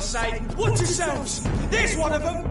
Say, watch yourselves! There's one of them!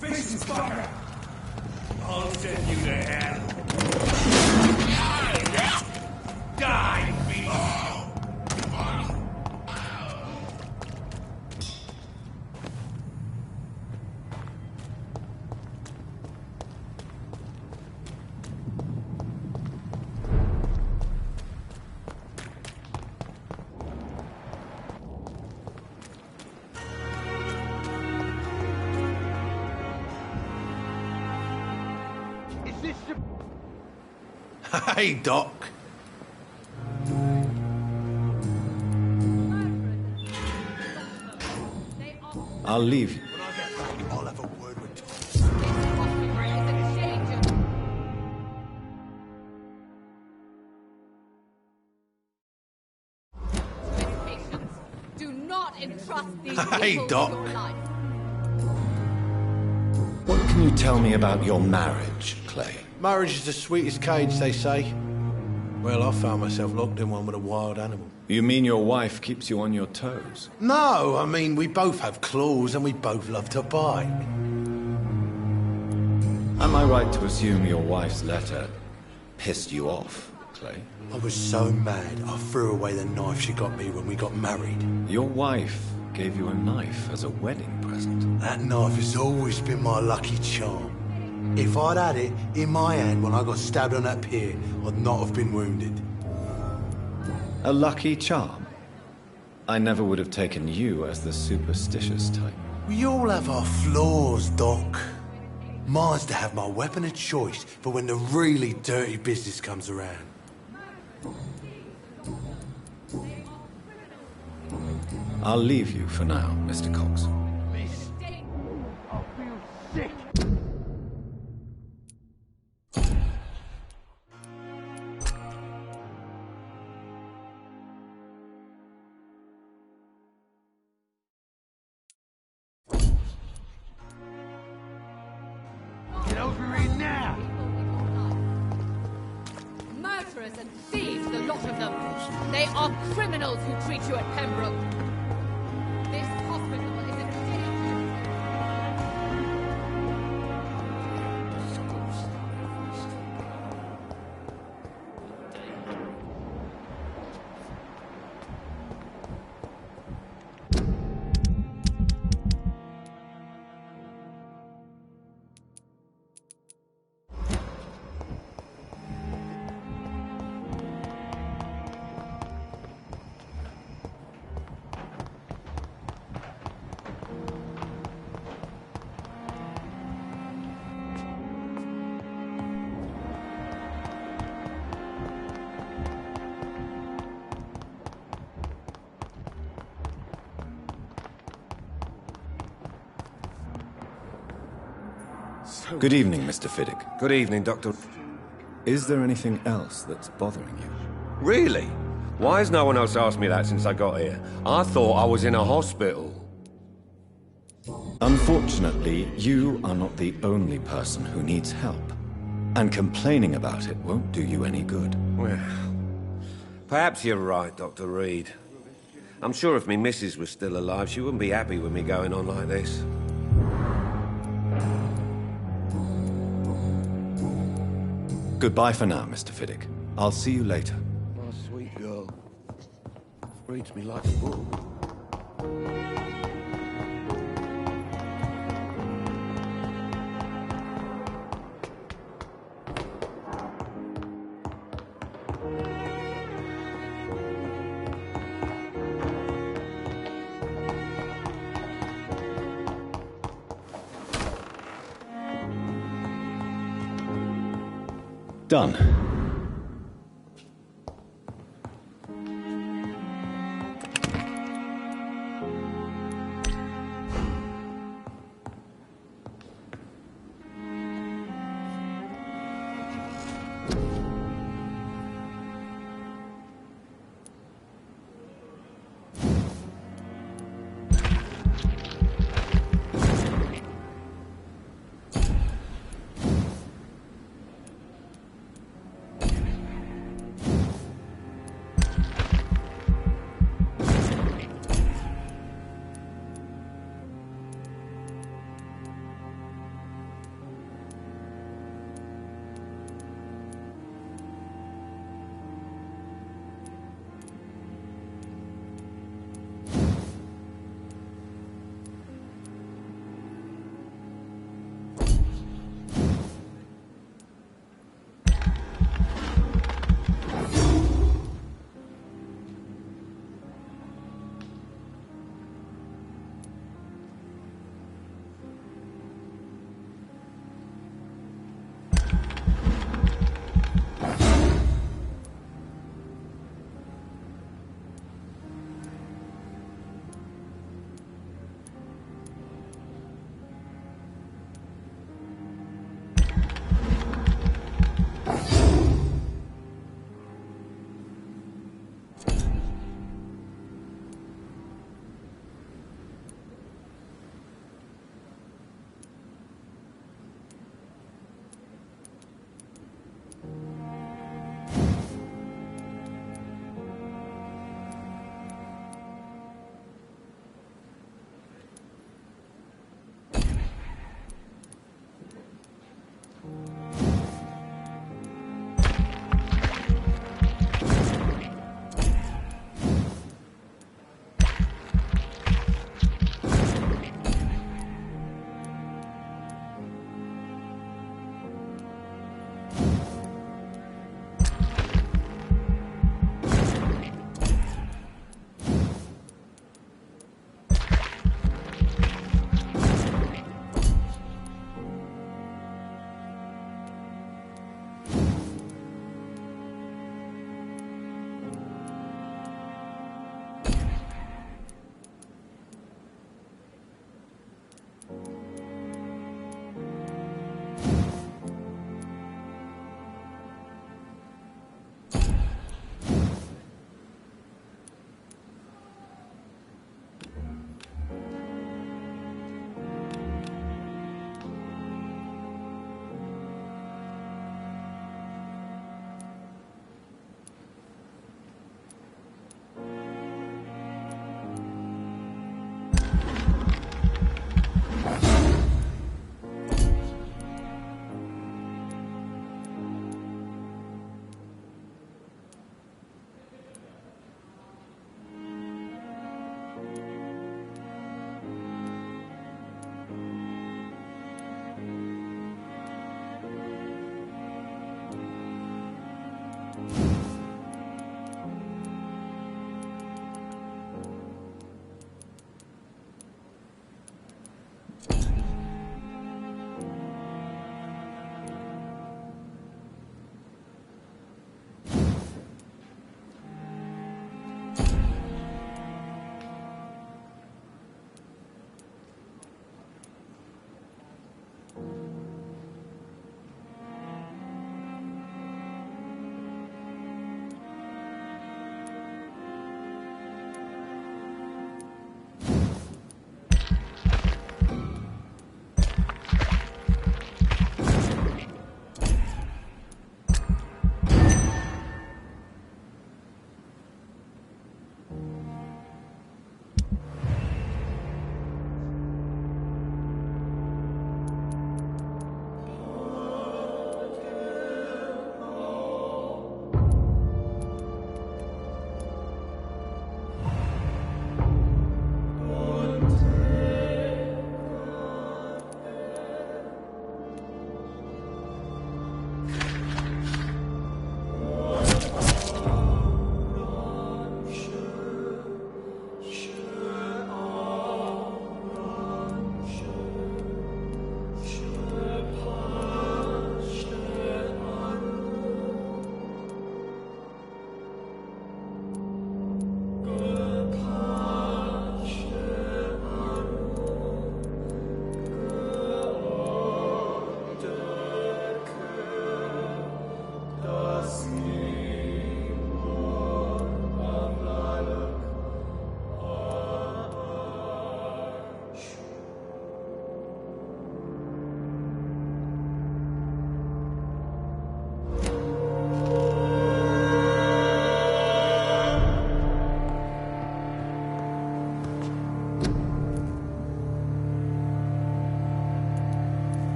Vicious fucker! I'll send you to hell. Die, beast! Hey, Doc. I'll leave you. When I get back, I'll have a word with Tom. Do not entrust these Hey, people Doc. with your life. What can you tell me about your marriage, Clay? Marriage is the sweetest cage, they say. Well, I found myself locked in one with a wild animal. You mean your wife keeps you on your toes? No, I mean, we both have claws and we both love to bite. Am I right to assume your wife's letter pissed you off, Clay? I was so mad, I threw away the knife she got me when we got married. Your wife gave you a knife as a wedding present. That knife has always been my lucky charm. If I'd had it in my hand when I got stabbed on that pier, I'd not have been wounded. A lucky charm? I never would have taken you as the superstitious type. We all have our flaws, Doc. Mine's to have my weapon of choice for when the really dirty business comes around. I'll leave you for now, Mr. Cox. I feel sick. Get over here now! Murderers and thieves, the lot of them. They are criminals who treat you at Pembroke. This hospital is a Good evening, Mr. Fiddick. Good evening, Doctor. Is there anything else that's bothering you? Really? Why has no one else asked me that since I got here? I thought I was in a hospital. Unfortunately, you are not the only person who needs help. And complaining about it won't do you any good. Well, perhaps you're right, Dr. Reed. I'm sure if me missus was still alive, she wouldn't be happy with me going on like this. Goodbye for now, Mr. Fiddick. I'll see you later. My sweet girl. Reads me like a book. Done.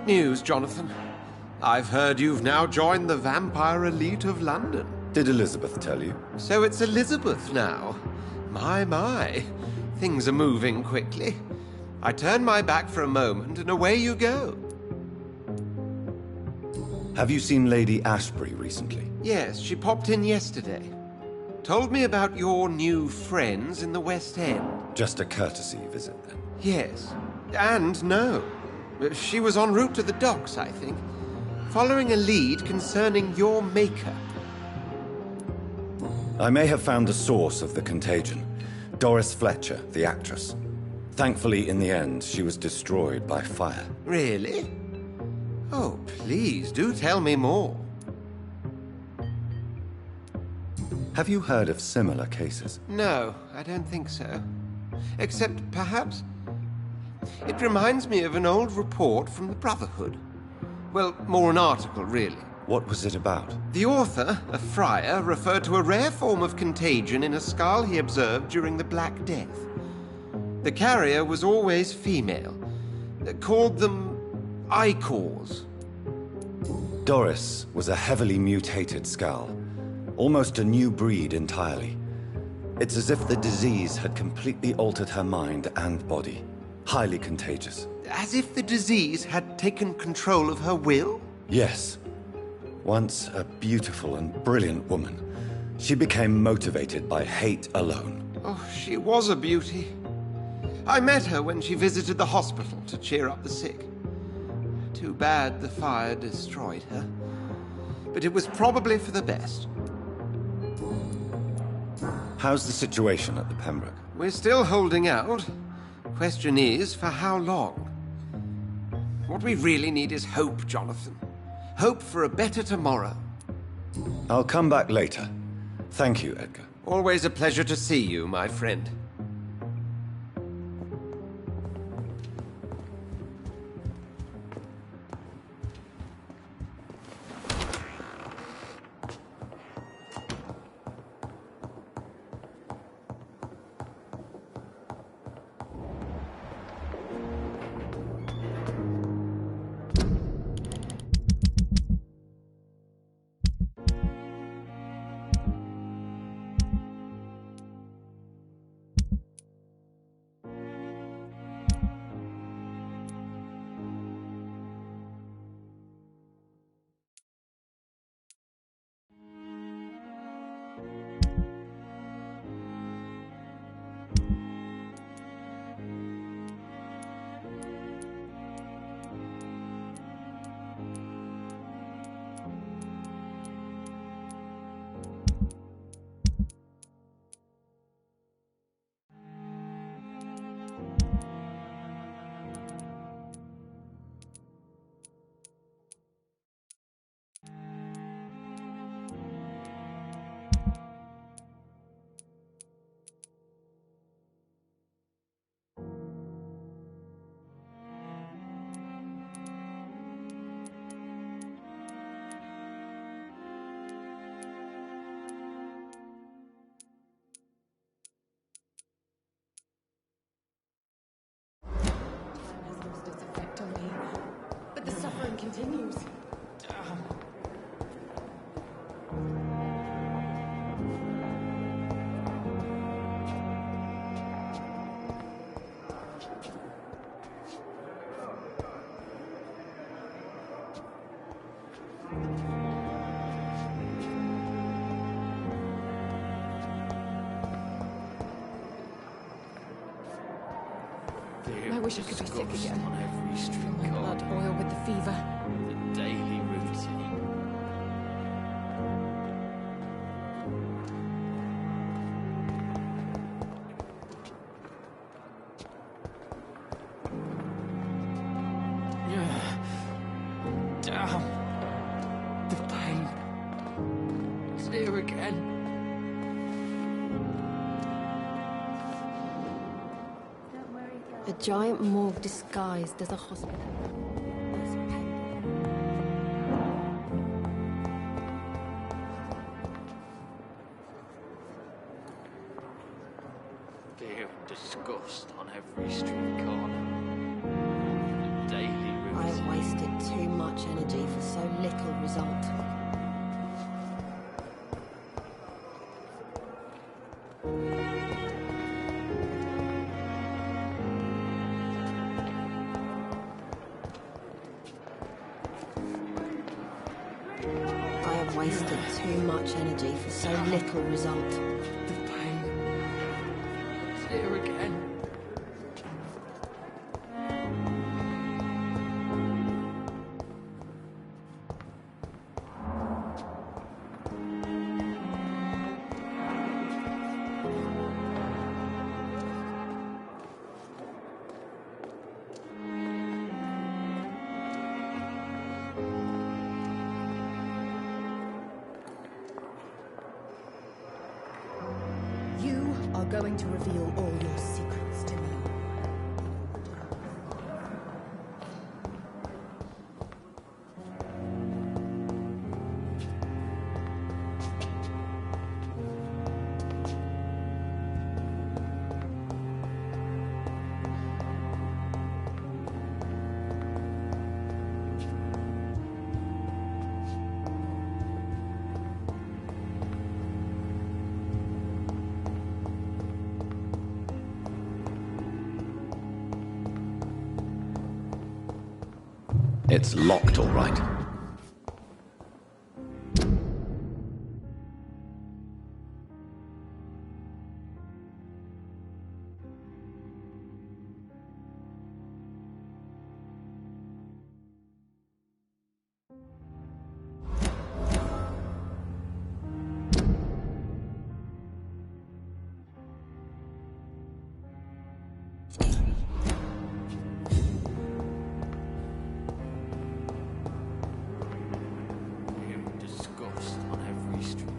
great news, Jonathan. I've heard you've now joined the vampire elite of London. Did Elizabeth tell you? So it's Elizabeth now. My. Things are moving quickly. I turn my back for a moment and away you go. Have you seen Lady Ashbury recently? Yes, she popped in yesterday. Told me about your new friends in the West End. Just a courtesy visit, then? Yes. And no. She was en route to the docks, I think, following a lead concerning your maker. I may have found the source of the contagion. Doris Fletcher, the actress. Thankfully, in the end, she was destroyed by fire. Really? Oh, please, do tell me more. Have you heard of similar cases? No, I don't think so. Except, perhaps, it reminds me of an old report from the Brotherhood. Well, more an article, really. What was it about? The author, a friar, referred to a rare form of contagion in a skull he observed during the Black Death. The carrier was always female. Called them Icors. Doris was a heavily mutated skull. Almost a new breed entirely. It's as if the disease had completely altered her mind and body. Highly contagious. As if the disease had taken control of her will? Yes. Once a beautiful and brilliant woman, she became motivated by hate alone. Oh, she was a beauty. I met her when she visited the hospital to cheer up the sick. Too bad the fire destroyed her. But it was probably for the best. How's the situation at the Pembroke? We're still holding out. Question is, for how long? What we really need is hope, Jonathan. Hope for a better tomorrow. I'll come back later. Thank you, Edgar. Always a pleasure to see you, my friend. Continues. I wish I could be sick again. On every street My blood boil with the fever. The daily routine. Damn. The pain. It's here again. A giant morgue disguised as a hospital. Fear and disgust on every street corner. The daily routine. I wasted too much energy for so little result. I have wasted too much energy for so little result. The pain. It's here again. You are going to reveal all your secrets to me. It's locked, all right. Hearing disgust on every street.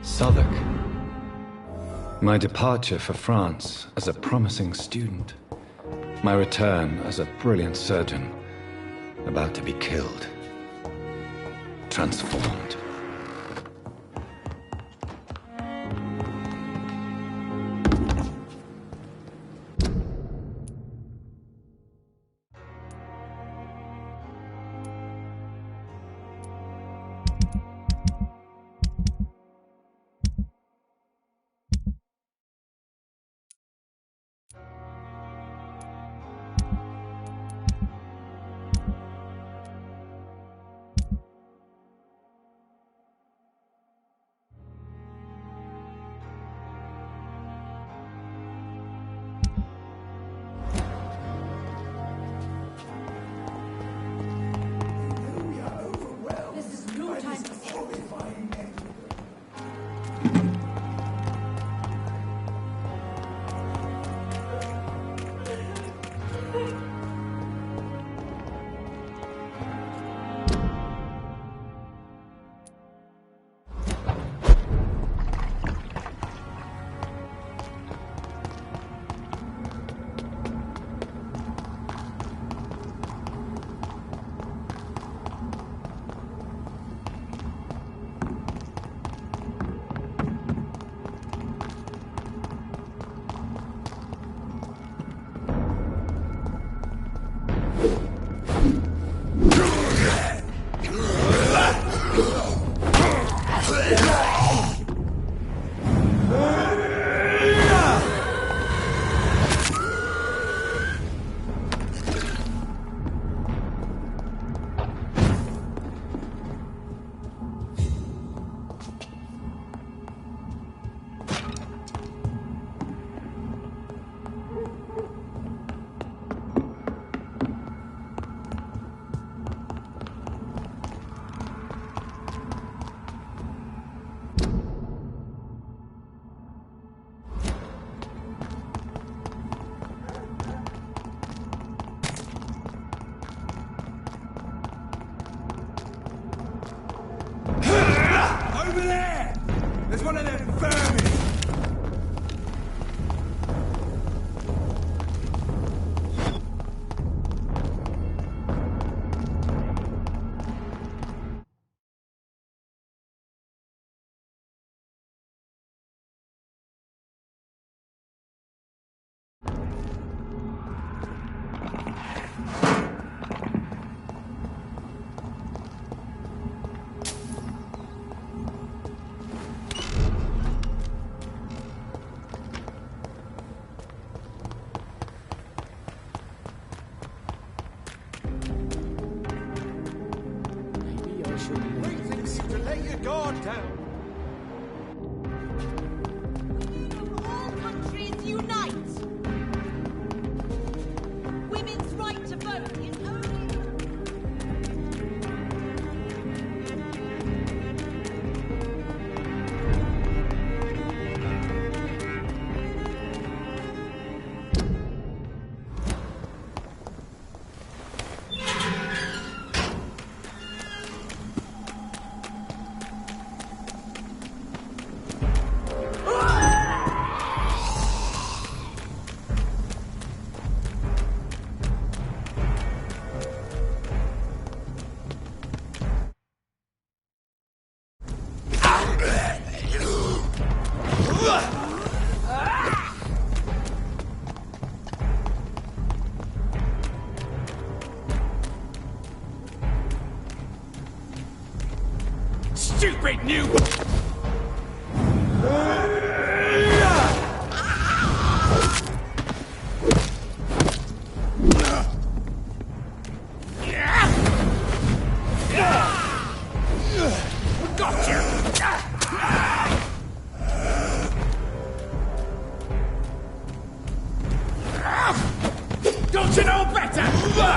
Southwark. My departure for France as a promising student. My return as a brilliant surgeon, about to be killed. Transformed. Over there! There's one of them vermin! You... Don't you know better?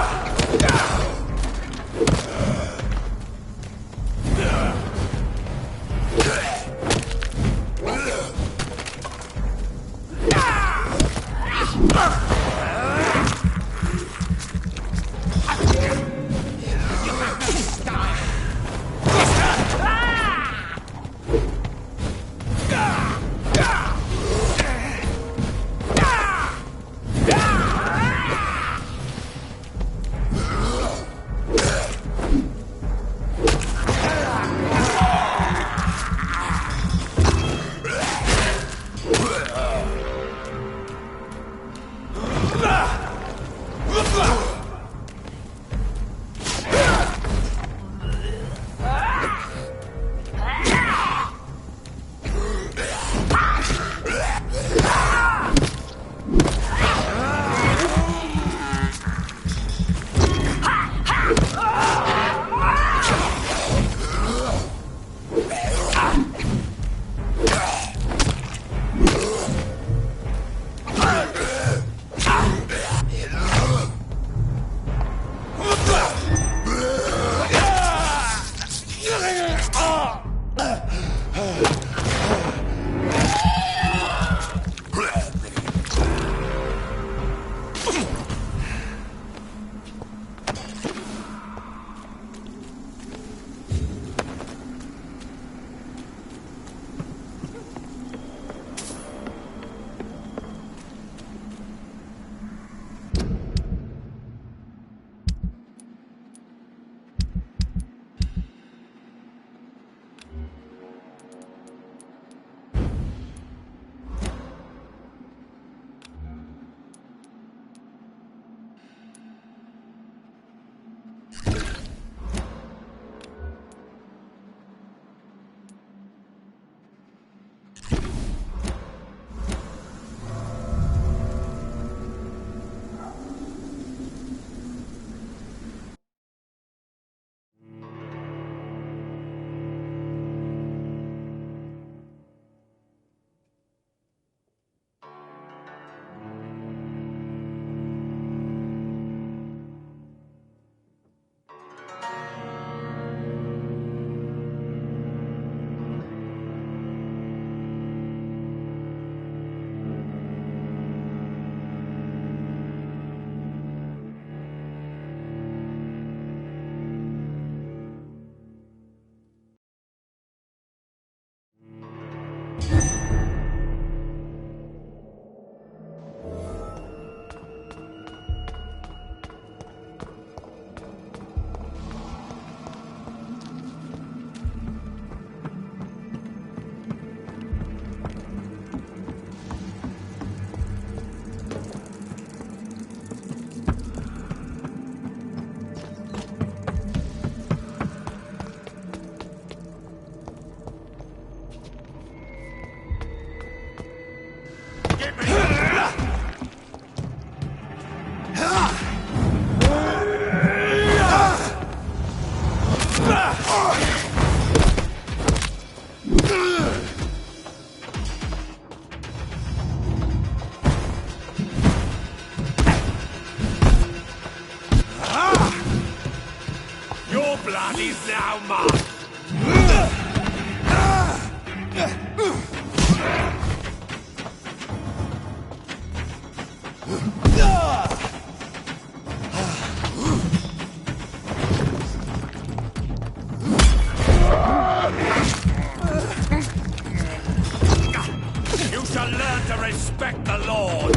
blood is now mine! You shall learn to respect the Lord!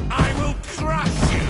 I will crush you!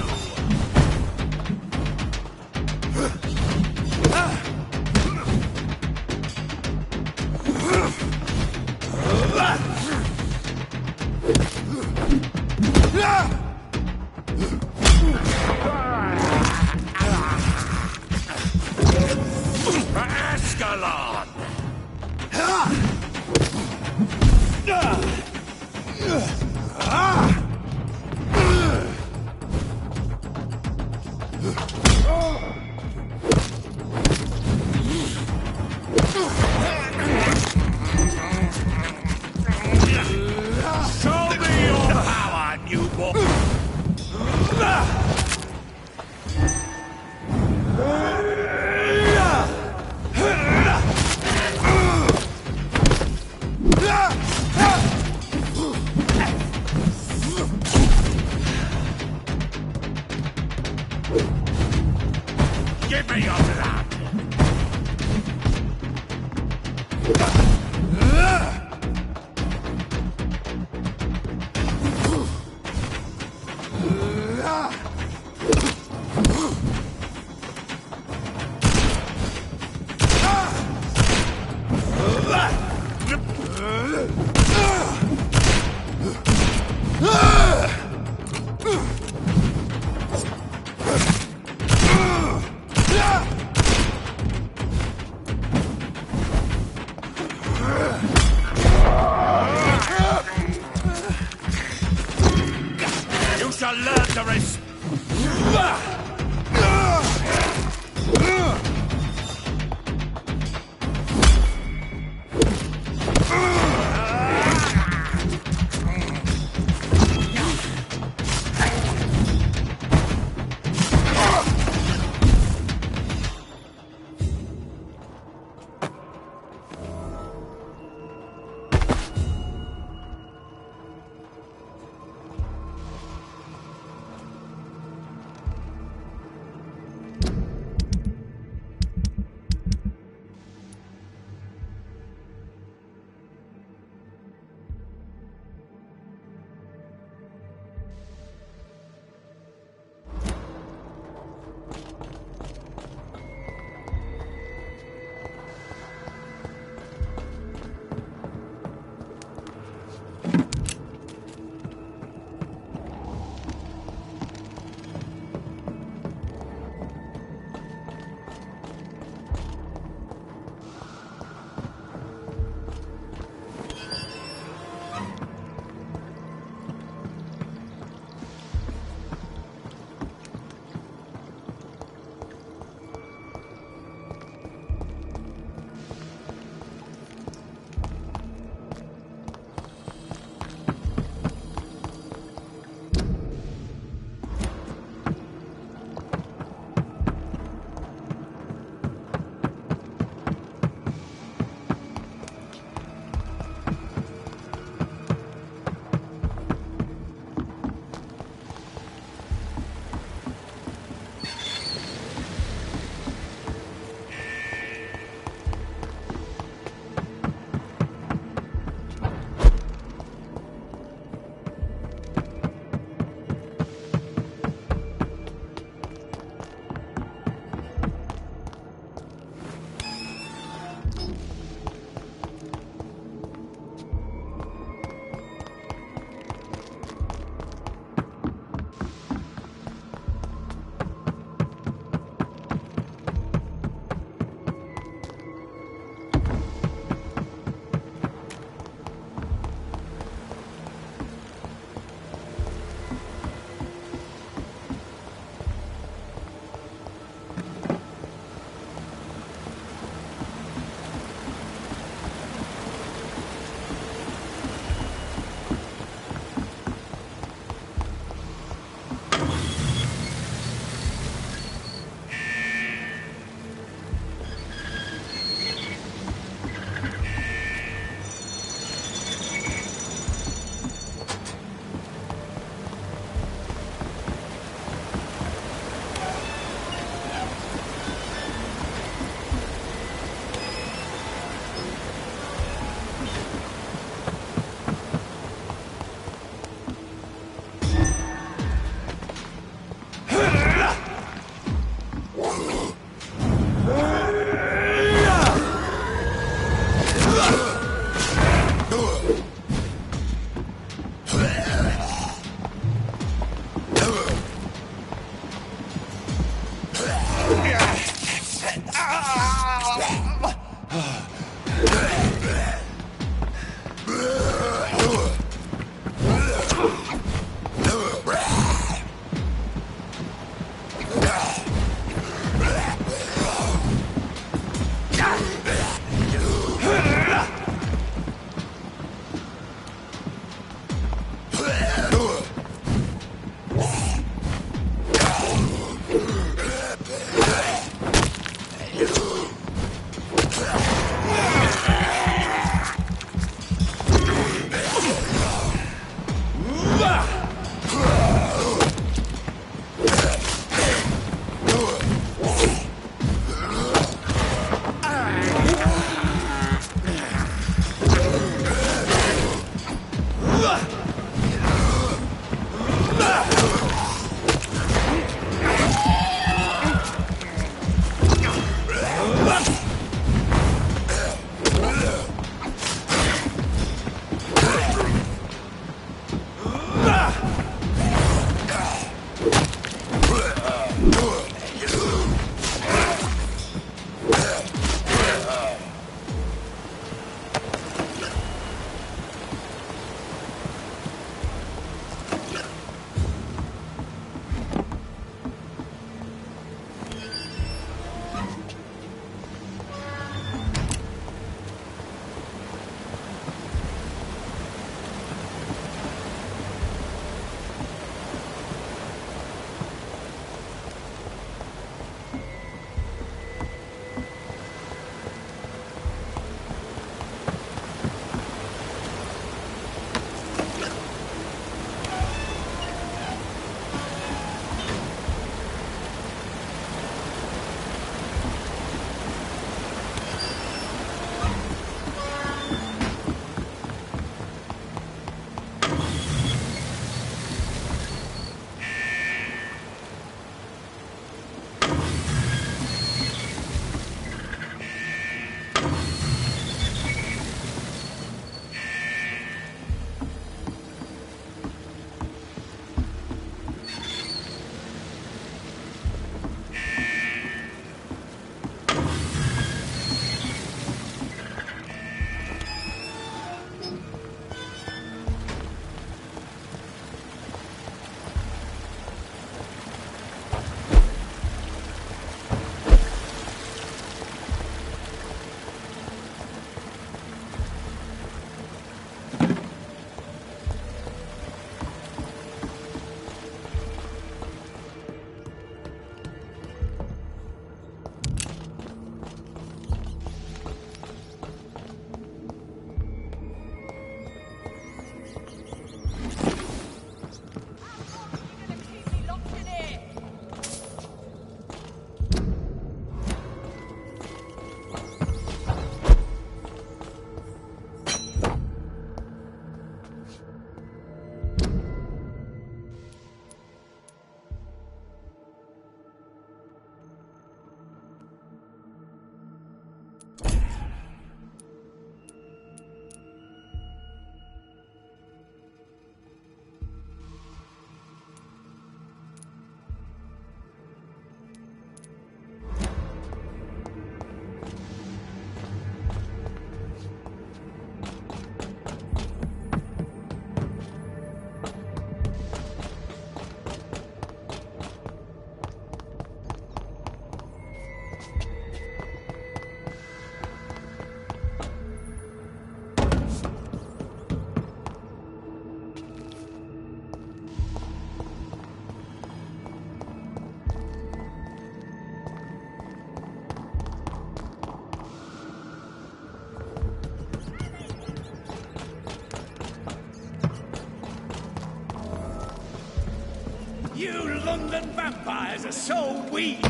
are so weak!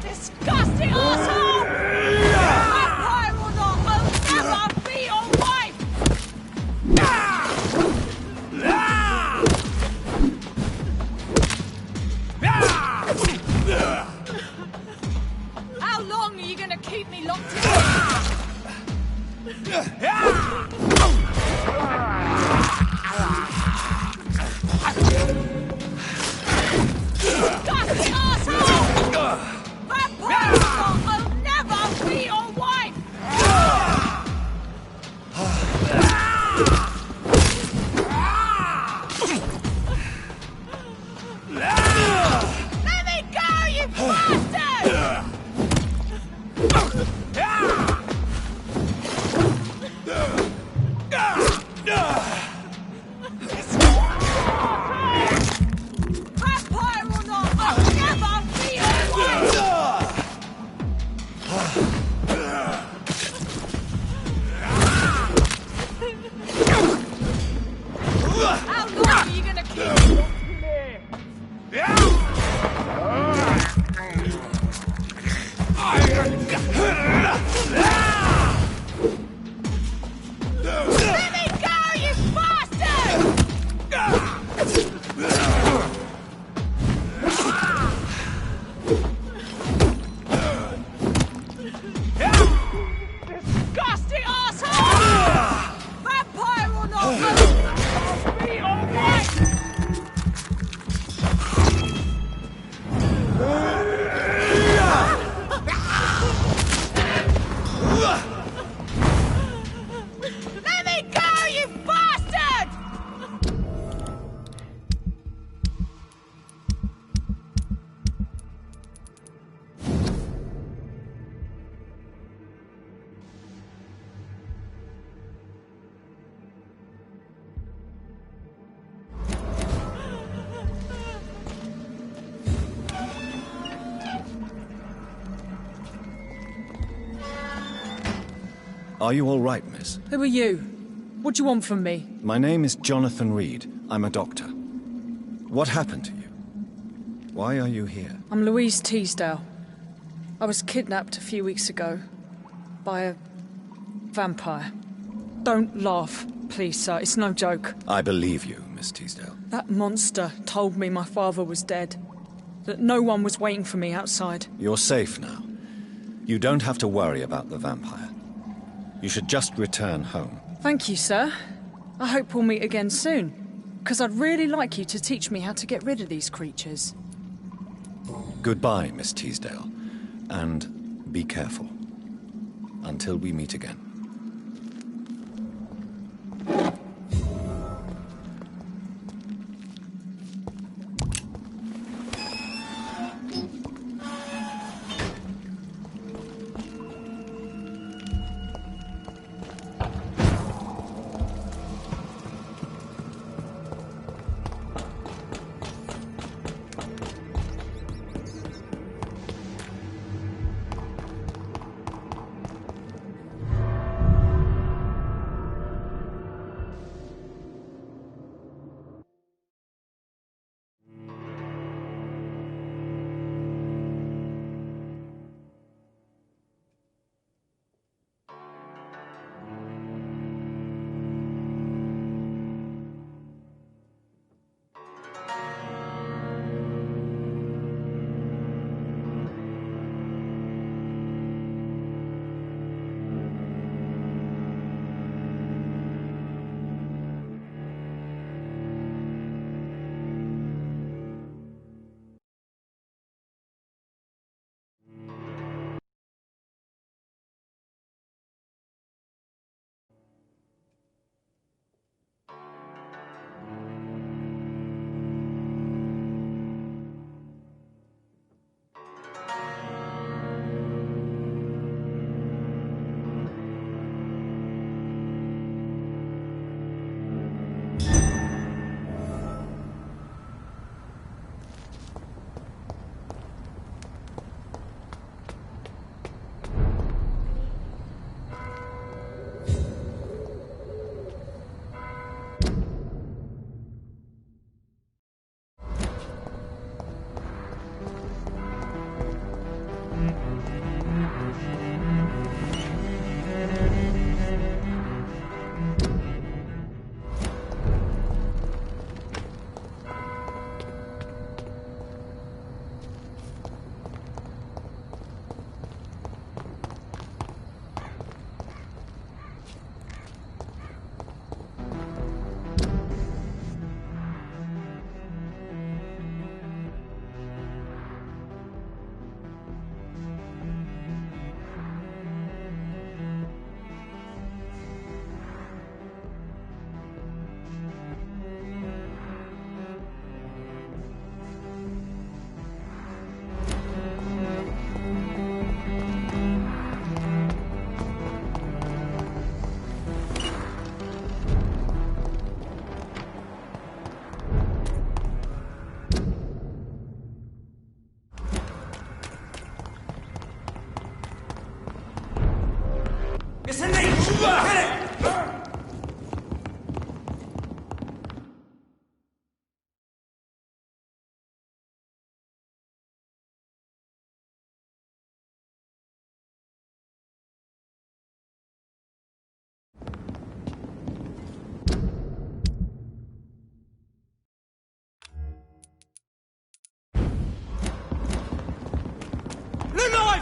Disgusting arsehole! Vampire or not, I'll never be your wife! How long are you gonna keep me locked in? Disgusting arsehole! Vampire or not, I'll never be your wife! Let me go, you bastard! Vampire or not, I'll never be your wife! How long are you gonna keep me locked in here? Let me go, you bastard! Disgusting arsehole! Vampire or not, I'll be your wife! Let me go, you bastard! Are you all right, miss? Who are you? What do you want from me? My name is Jonathan Reed. I'm a doctor. What happened to you? Why are you here? I'm Louise Teasdale. I was kidnapped a few weeks ago by a vampire. Don't laugh, please, sir. It's no joke. I believe you, Miss Teasdale. That monster told me my father was dead. That no one was waiting for me outside. You're safe now. You don't have to worry about the vampire. You should just return home. Thank you, sir. I hope we'll meet again soon. Because I'd really like you to teach me how to get rid of these creatures. Goodbye, Miss Teasdale. And be careful. Until we meet again.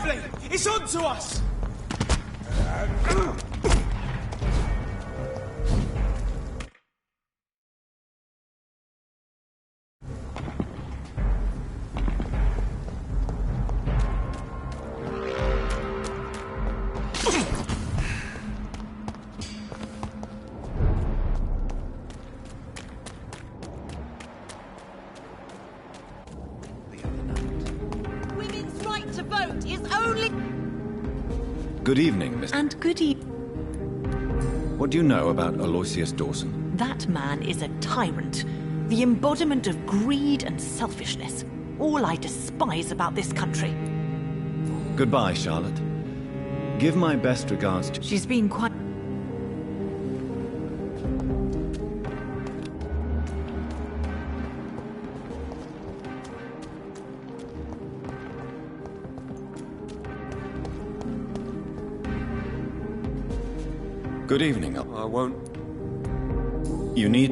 lively! It's on to us! Women's right to vote is only... Good evening, Miss... And good evening. What do you know about Aloysius Dawson? That man is a tyrant. The embodiment of greed and selfishness. All I despise about this country. Goodbye, Charlotte. Give my best regards to... She's been quite... Good evening. I won't... You need...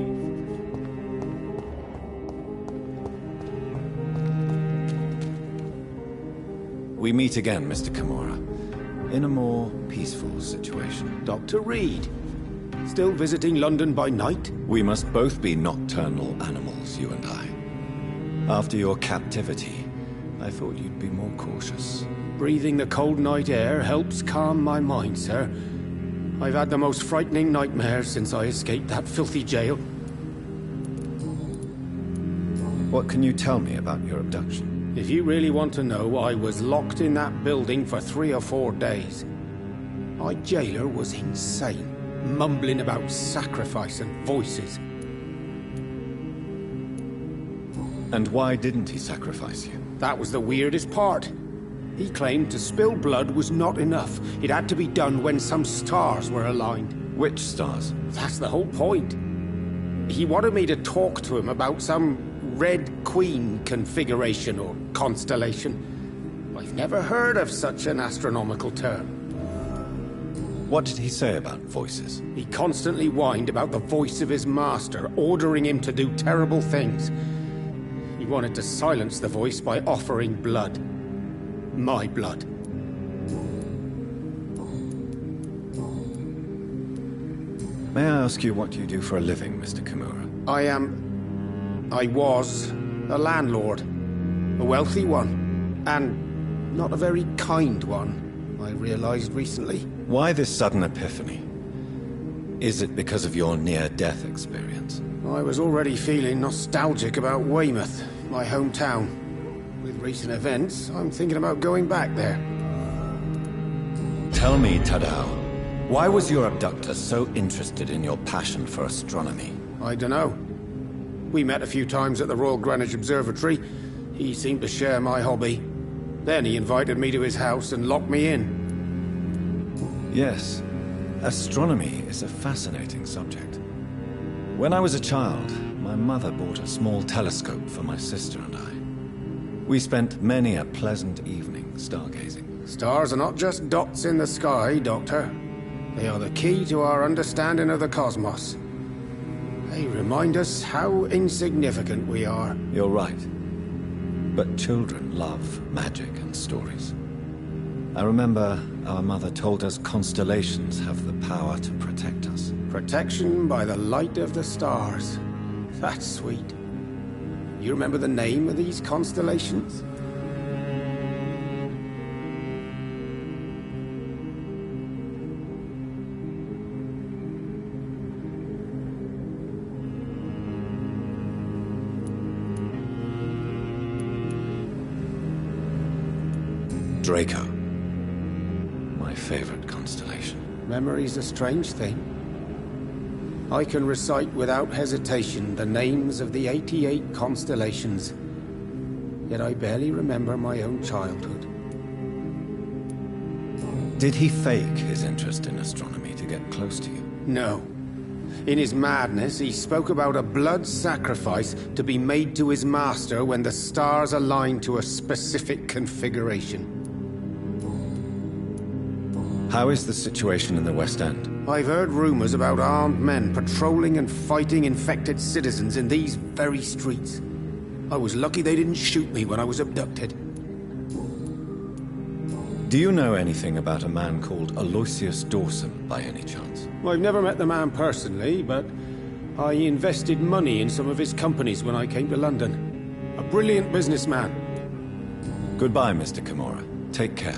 We meet again, Mr. Kimura, in a more peaceful situation. Dr. Reed, still visiting London by night? We must both be nocturnal animals, you and I. After your captivity, I thought you'd be more cautious. Breathing the cold night air helps calm my mind, sir. I've had the most frightening nightmares since I escaped that filthy jail. What can you tell me about your abduction? If you really want to know, I was locked in that building for 3 or 4 days. My jailer was insane, mumbling about sacrifice and voices. And why didn't he sacrifice you? That was the weirdest part. He claimed to spill blood was not enough. It had to be done when some stars were aligned. Which stars? That's the whole point. He wanted me to talk to him about some Red Queen configuration or constellation. I've never heard of such an astronomical term. What did he say about voices? He constantly whined about the voice of his master, ordering him to do terrible things. He wanted to silence the voice by offering blood. My blood. May I ask you what you do for a living, Mr. Kimura? I was a landlord. A wealthy one. And not a very kind one, I realized recently. Why this sudden epiphany? Is it because of your near-death experience? I was already feeling nostalgic about Weymouth, my hometown. With recent events, I'm thinking about going back there. Tell me, Tadao, why was your abductor so interested in your passion for astronomy? I don't know. We met a few times at the Royal Greenwich Observatory. He seemed to share my hobby. Then he invited me to his house and locked me in. Yes, astronomy is a fascinating subject. When I was a child, my mother bought a small telescope for my sister and I. We spent many a pleasant evening stargazing. Stars are not just dots in the sky, Doctor. They are the key to our understanding of the cosmos. They remind us how insignificant we are. You're right. But children love magic and stories. I remember our mother told us constellations have the power to protect us. Protection by the light of the stars. That's sweet. You remember the name of these constellations? Draco. My favorite constellation. Memory's a strange thing. I can recite without hesitation the names of the 88 constellations. Yet I barely remember my own childhood. Did he fake his interest in astronomy to get close to you? No. In his madness, he spoke about a blood sacrifice to be made to his master when the stars aligned to a specific configuration. How is the situation in the West End? I've heard rumors about armed men patrolling and fighting infected citizens in these very streets. I was lucky they didn't shoot me when I was abducted. Do you know anything about a man called Aloysius Dawson, by any chance? Well, I've never met the man personally, but I invested money in some of his companies when I came to London. A brilliant businessman. Goodbye, Mr. Kimura. Take care.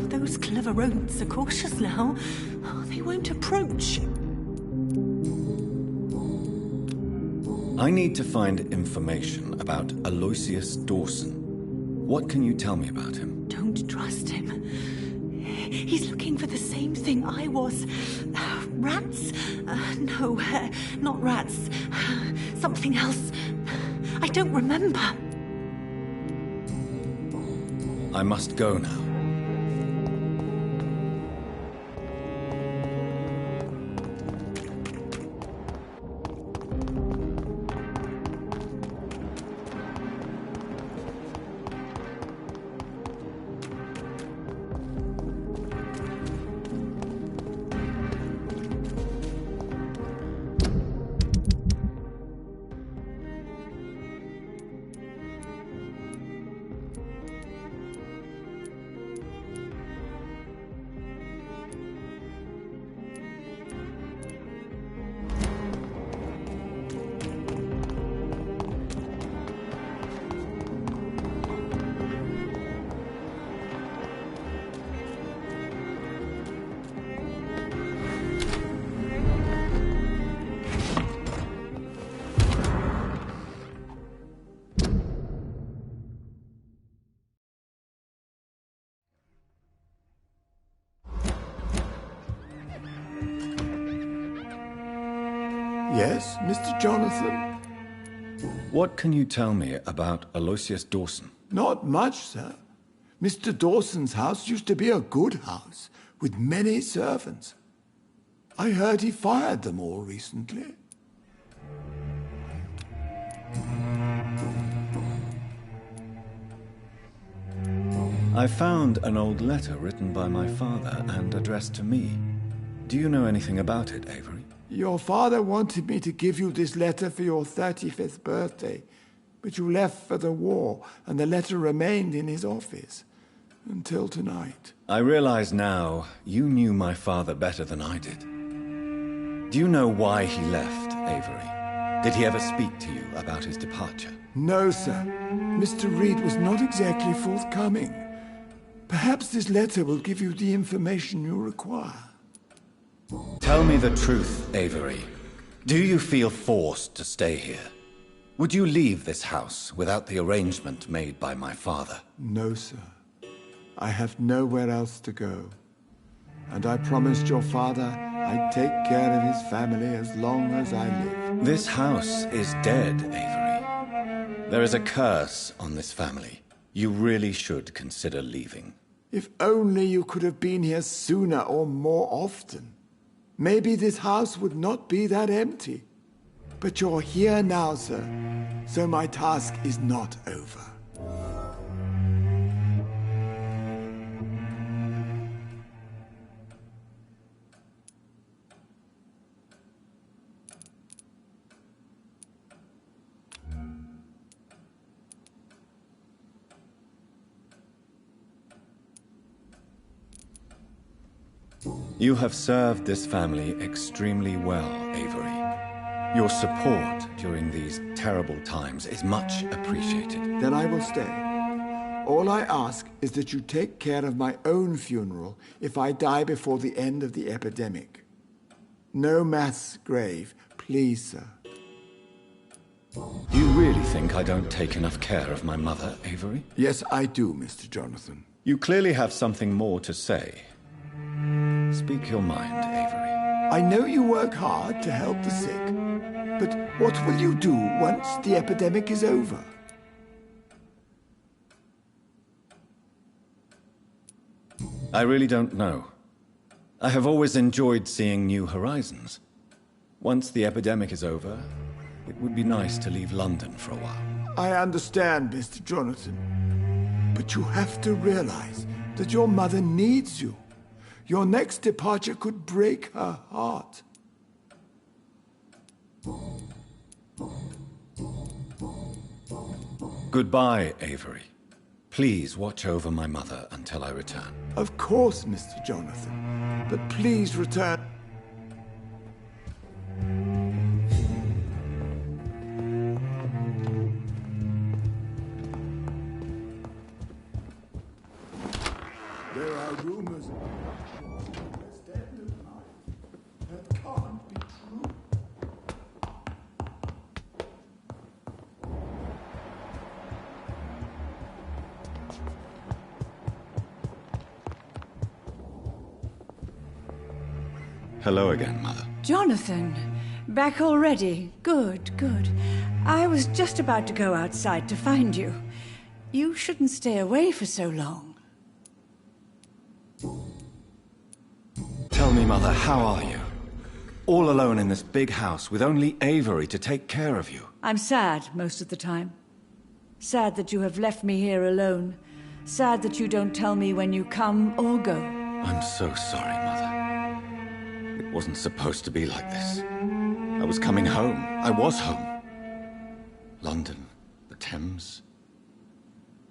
Those clever rodents are cautious now. They won't approach. I need to find information about Aloysius Dawson. What can you tell me about him? Don't trust him. He's looking for the same thing I was. Rats? No, not rats. Something else. I don't remember. I must go now. Yes, Mr. Jonathan? What can you tell me about Aloysius Dawson? Not much, sir. Mr. Dawson's house used to be a good house, with many servants. I heard he fired them all recently. I found an old letter written by my father and addressed to me. Do you know anything about it, Avery? Your father wanted me to give you this letter for your 35th birthday, but you left for the war, and the letter remained in his office until tonight. I realize now you knew my father better than I did. Do you know why he left, Avery? Did he ever speak to you about his departure? No, sir. Mr. Reed was not exactly forthcoming. Perhaps this letter will give you the information you require. Tell me the truth, Avery. Do you feel forced to stay here? Would you leave this house without the arrangement made by my father? No, sir. I have nowhere else to go. And I promised your father I'd take care of his family as long as I live. This house is dead, Avery. There is a curse on this family. You really should consider leaving. If only you could have been here sooner or more often. Maybe this house would not be that empty. But you're here now, sir, so my task is not over. You have served this family extremely well, Avery. Your support during these terrible times is much appreciated. Then I will stay. All I ask is that you take care of my own funeral if I die before the end of the epidemic. No mass grave, please, sir. You really think I don't take enough care of my mother, Avery? Yes, I do, Mr. Jonathan. You clearly have something more to say. Speak your mind, Avery. I know you work hard to help the sick, but what will you do once the epidemic is over? I really don't know. I have always enjoyed seeing new horizons. Once the epidemic is over, it would be nice to leave London for a while. I understand, Mr. Jonathan. But you have to realize that your mother needs you. Your next departure could break her heart. Goodbye, Avery. Please watch over my mother until I return. Of course, Mr. Jonathan. But please return. There are rumors that can't be true. Hello again, Mother. Jonathan, back already? Good, good. I was just about to go outside to find you. You shouldn't stay away for so long. Tell me, Mother, how are you? All alone in this big house with only Avery to take care of you. I'm sad most of the time. Sad that you have left me here alone. Sad that you don't tell me when you come or go. I'm so sorry, Mother. It wasn't supposed to be like this. I was coming home. I was home. London, the Thames,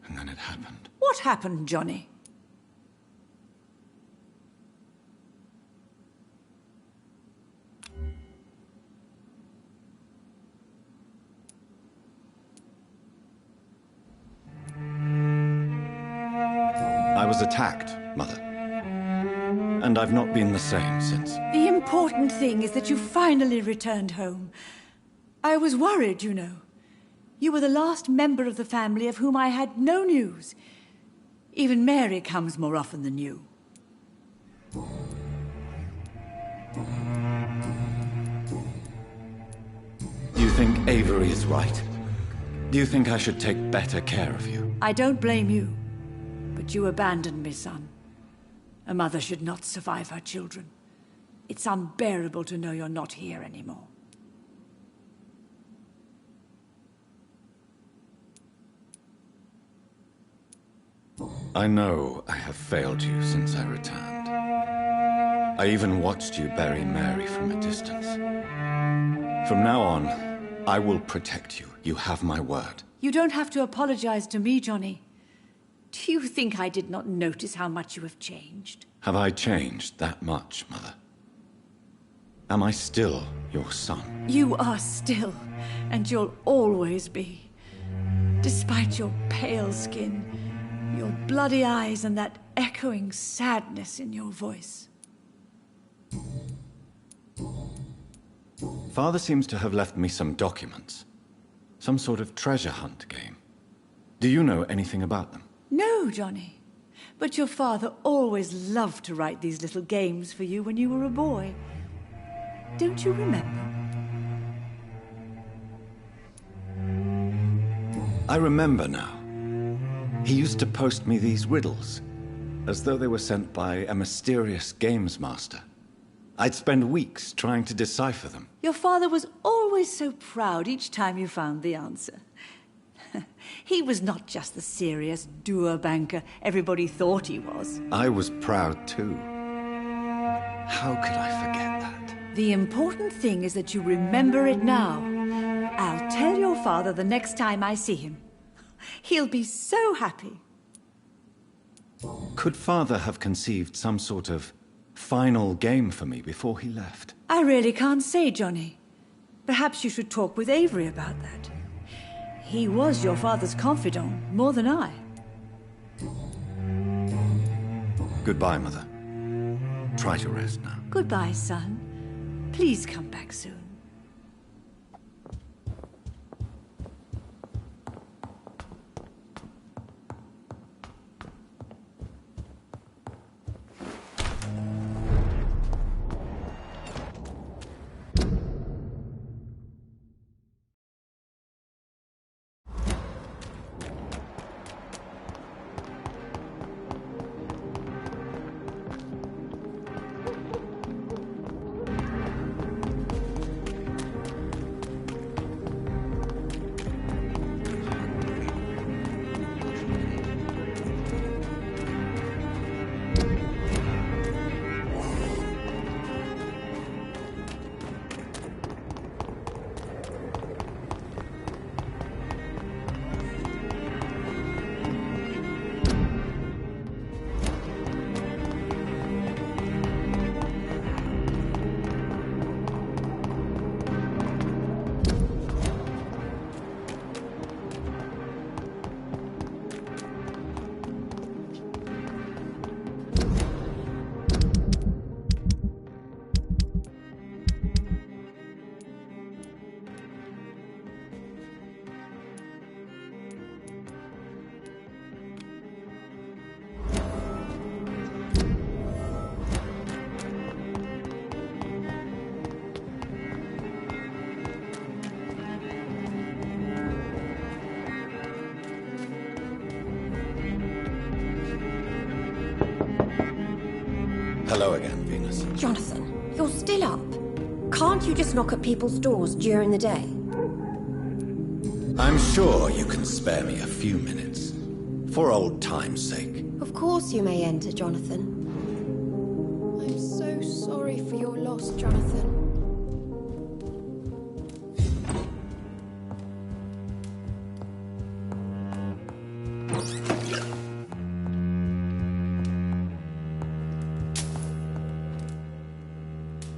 and then it happened. What happened, Johnny? I was attacked, Mother. And I've not been the same since. The important thing is that you finally returned home. I was worried, you know. You were the last member of the family of whom I had no news. Even Mary comes more often than you. Do you think Avery is right? Do you think I should take better care of you? I don't blame you. But you abandoned me, son. A mother should not survive her children. It's unbearable to know you're not here anymore. I know I have failed you since I returned. I even watched you bury Mary from a distance. From now on, I will protect you. You have my word. You don't have to apologize to me, Johnny. Do you think I did not notice how much you have changed? Have I changed that much, Mother? Am I still your son? You are still, and you'll always be. Despite your pale skin, your bloody eyes, and that echoing sadness in your voice. Father seems to have left me some documents. Some sort of treasure hunt game. Do you know anything about them? No, Johnny. But your father always loved to write these little games for you when you were a boy. Don't you remember? I remember now. He used to post me these riddles, as though they were sent by a mysterious games master. I'd spend weeks trying to decipher them. Your father was always so proud each time you found the answer. He was not just the serious doer banker everybody thought he was. I was proud too. How could I forget that? The important thing is that you remember it now. I'll tell your father the next time I see him. He'll be so happy. Could Father have conceived some sort of final game for me before he left? I really can't say, Johnny. Perhaps you should talk with Avery about that. He was your father's confidant, more than I. Goodbye, Mother. Try to rest now. Goodbye, son. Please come back soon. Hello again, Venus. Jonathan, you're still up. Can't you just knock at people's doors during the day? I'm sure you can spare me a few minutes. For old time's sake. Of course you may enter, Jonathan. I'm so sorry for your loss, Jonathan.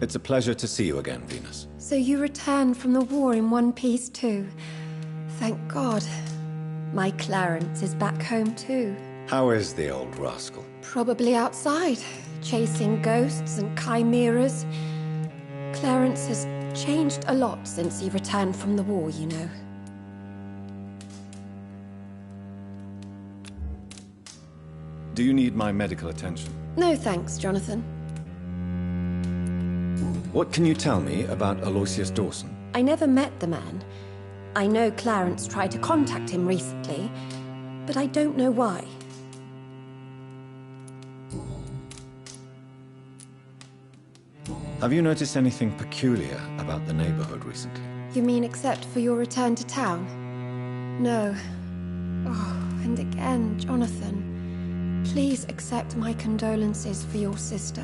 It's a pleasure to see you again, Venus. So you returned from the war in one piece too. Thank God. My Clarence is back home too. How is the old rascal? Probably outside, chasing ghosts and chimeras. Clarence has changed a lot since he returned from the war, you know. Do you need my medical attention? No thanks, Jonathan. What can you tell me about Aloysius Dawson? I never met the man. I know Clarence tried to contact him recently, but I don't know why. Have you noticed anything peculiar about the neighborhood recently? You mean except for your return to town? No. Oh, and again, Jonathan. Please accept my condolences for your sister.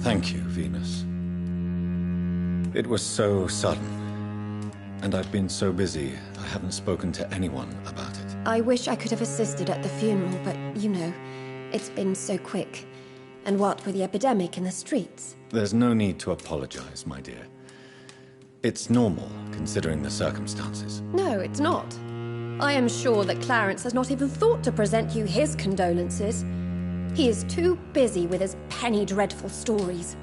Thank you, Venus. It was so sudden, and I've been so busy, I haven't spoken to anyone about it. I wish I could have assisted at the funeral, but, you know, it's been so quick. And what with the epidemic in the streets? There's no need to apologize, my dear. It's normal, considering the circumstances. No, it's not. I am sure that Clarence has not even thought to present you his condolences. He is too busy with his penny dreadful stories.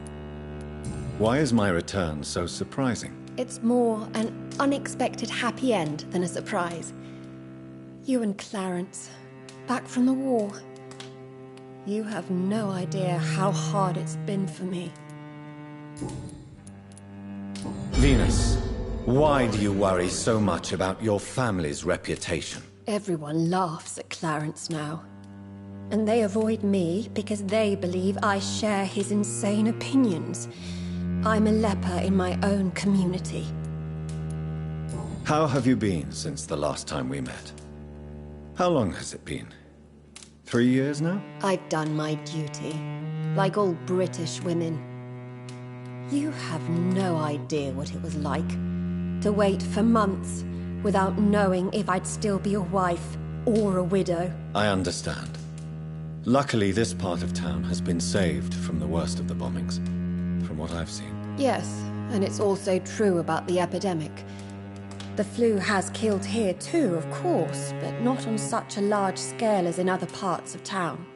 Why is my return so surprising? It's more an unexpected happy end than a surprise. You and Clarence, back from the war. You have no idea how hard it's been for me. Venus, why do you worry so much about your family's reputation? Everyone laughs at Clarence now. And they avoid me because they believe I share his insane opinions. I'm a leper in my own community. How have you been since the last time we met? How long has it been? 3 years now? I've done my duty, like all British women. You have no idea what it was like to wait for months without knowing if I'd still be a wife or a widow. I understand. Luckily, this part of town has been saved from the worst of the bombings, from what I've seen. Yes, and it's also true about the epidemic. The flu has killed here too, of course, but not on such a large scale as in other parts of town.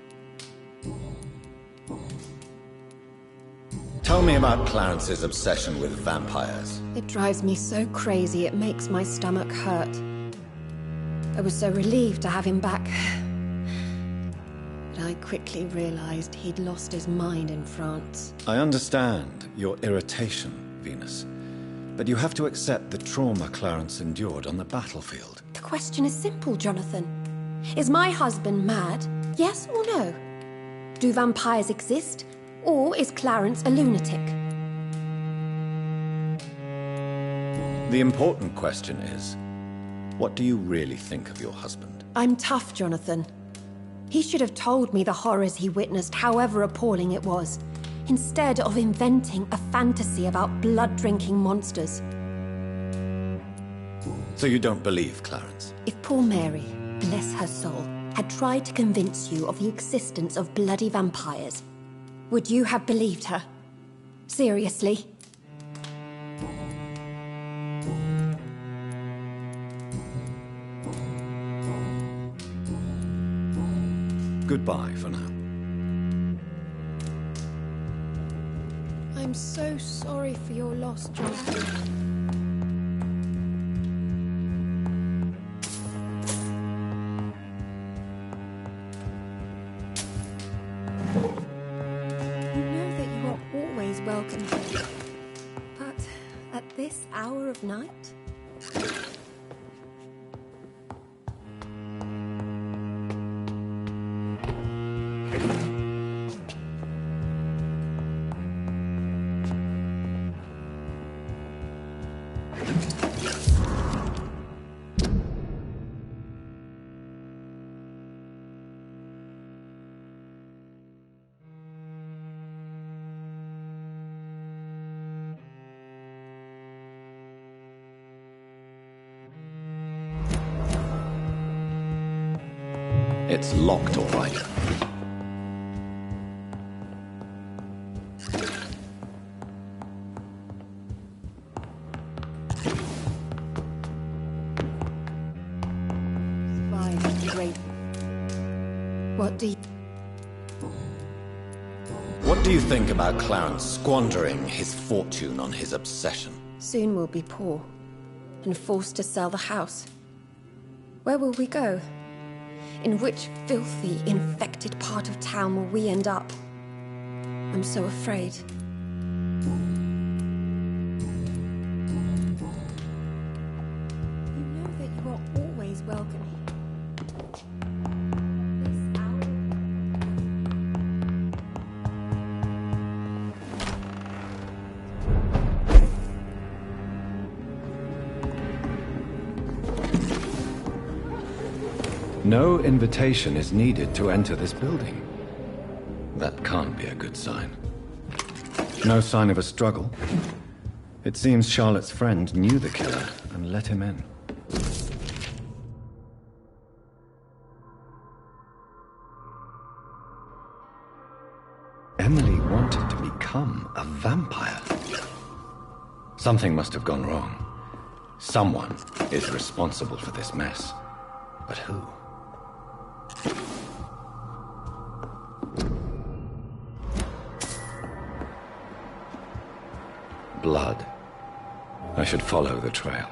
Tell me about Clarence's obsession with vampires. It drives me so crazy it makes my stomach hurt. I was so relieved to have him back. But I quickly realized he'd lost his mind in France. I understand your irritation, Venus. But you have to accept the trauma Clarence endured on the battlefield. The question is simple, Jonathan. Is my husband mad? Yes or no? Do vampires exist? Or is Clarence a lunatic? The important question is, what do you really think of your husband? I'm tough, Jonathan. He should have told me the horrors he witnessed, however appalling it was, instead of inventing a fantasy about blood-drinking monsters. So you don't believe Clarence? If poor Mary, bless her soul, had tried to convince you of the existence of bloody vampires, would you have believed her? Seriously? Goodbye for now. I'm so sorry for your loss, Jonathan. You know that you are always welcome here. But at this hour of night? It's locked, all right. What do you think about Clarence squandering his fortune on his obsession? Soon we'll be poor and forced to sell the house. Where will we go? In which filthy, infected part of town will we end up? I'm so afraid. You know that you are always welcome. No invitation is needed to enter this building. That can't be a good sign. No sign of a struggle. It seems Charlotte's friend knew the killer and let him in. Emily wanted to become a vampire. Something must have gone wrong. Someone is responsible for this mess. But who? Blood. I should follow the trail.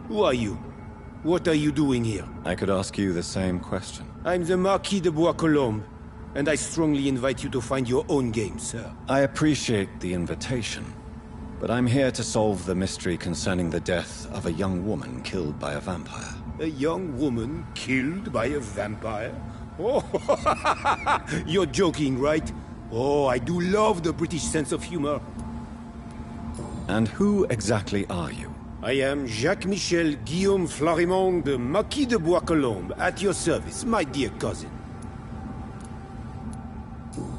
Who are you? What are you doing here? I could ask you the same question. I'm the Marquis de Bois-Colombes, and I strongly invite you to find your own game, sir. I appreciate the invitation, but I'm here to solve the mystery concerning the death of a young woman killed by a vampire. A young woman killed by a vampire? Oh, you're joking, right? Oh, I do love the British sense of humor. And who exactly are you? I am Jacques-Michel Guillaume Florimond de Marquis de Bois-Colombes, at your service, my dear cousin.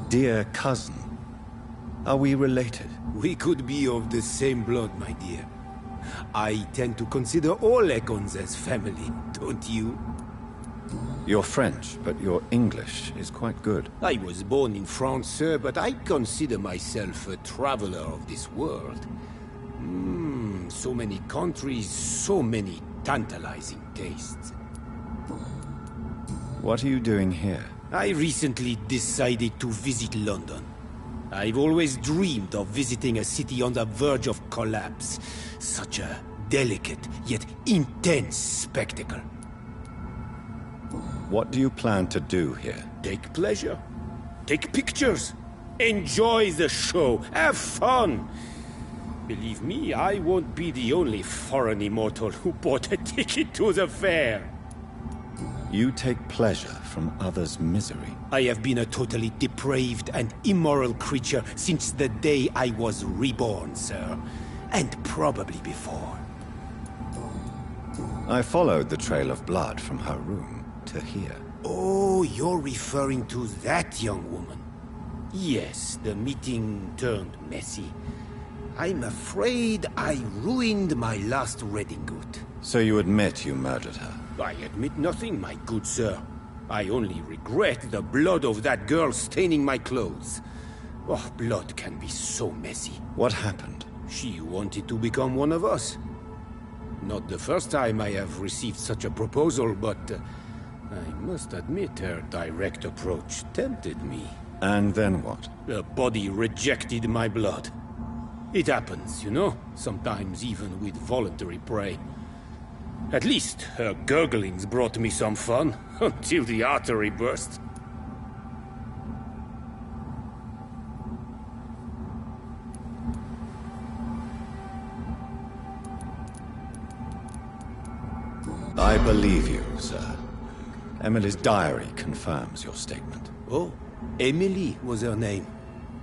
Dear cousin? Are we related? We could be of the same blood, my dear. I tend to consider all Econs as family, don't you? You're French, but your English is quite good. I was born in France, sir, but I consider myself a traveler of this world. So many countries, so many tantalizing tastes. What are you doing here? I recently decided to visit London. I've always dreamed of visiting a city on the verge of collapse. Such a delicate, yet intense spectacle. What do you plan to do here? Take pleasure. Take pictures. Enjoy the show. Have fun. Believe me, I won't be the only foreign immortal who bought a ticket to the fair. You take pleasure from others' misery. I have been a totally depraved and immoral creature since the day I was reborn, sir. And probably before. I followed the trail of blood from her room to here. Oh, you're referring to that young woman. Yes, the meeting turned messy. I'm afraid I ruined my last redingote. So you admit you murdered her? I admit nothing, my good sir. I only regret the blood of that girl staining my clothes. Oh, blood can be so messy. What happened? She wanted to become one of us. Not the first time I have received such a proposal, but I must admit her direct approach tempted me. And then what? The body rejected my blood. It happens, you know, sometimes even with voluntary prey. At least her gurglings brought me some fun, until the artery burst. I believe you, sir. Emily's diary confirms your statement. Oh, Emily was her name.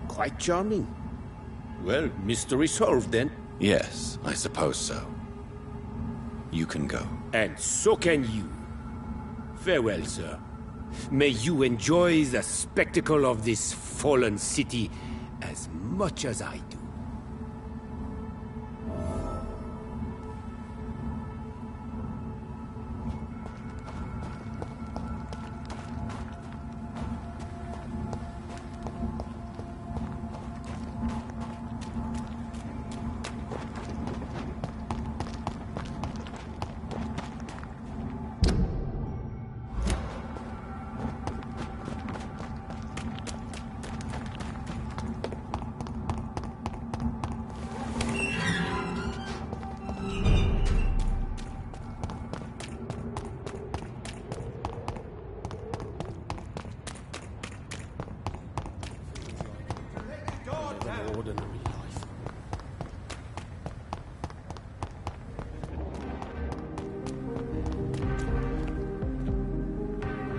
Quite charming. Well, mystery solved then. Yes, I suppose so. You can go. And so can you. Farewell, sir. May you enjoy the spectacle of this fallen city as much as I do.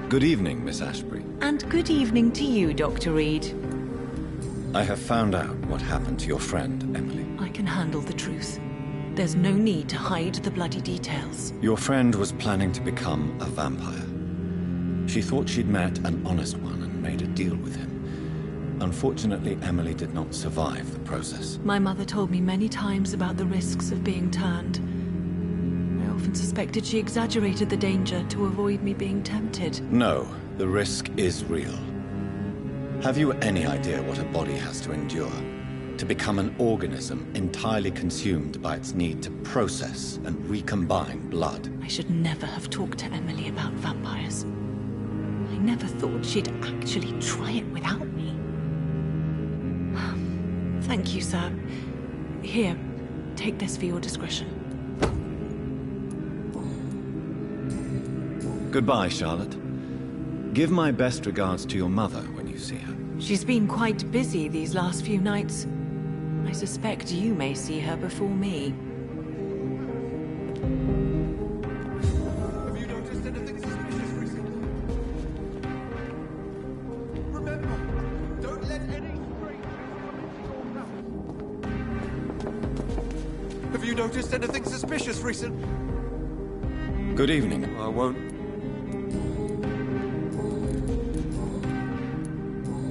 Good evening, Miss Ashbury. And good evening to you, Dr. Reed. I have found out what happened to your friend, Emily. I can handle the truth. There's no need to hide the bloody details. Your friend was planning to become a vampire. She thought she'd met an honest one and made a deal with him. Unfortunately, Emily did not survive the process. My mother told me many times about the risks of being turned. I often suspected she exaggerated the danger to avoid me being tempted. No, the risk is real. Have you any idea what a body has to endure? To become an organism entirely consumed by its need to process and recombine blood? I should never have talked to Emily about vampires. I never thought she'd actually try it without me. Thank you, sir. Here, take this for your discretion. Goodbye, Charlotte. Give my best regards to your mother when you see her. She's been quite busy these last few nights. I suspect you may see her before me. Have you noticed anything suspicious recently? Remember, don't let any strangers. Have you noticed anything suspicious recently? Good evening. I won't.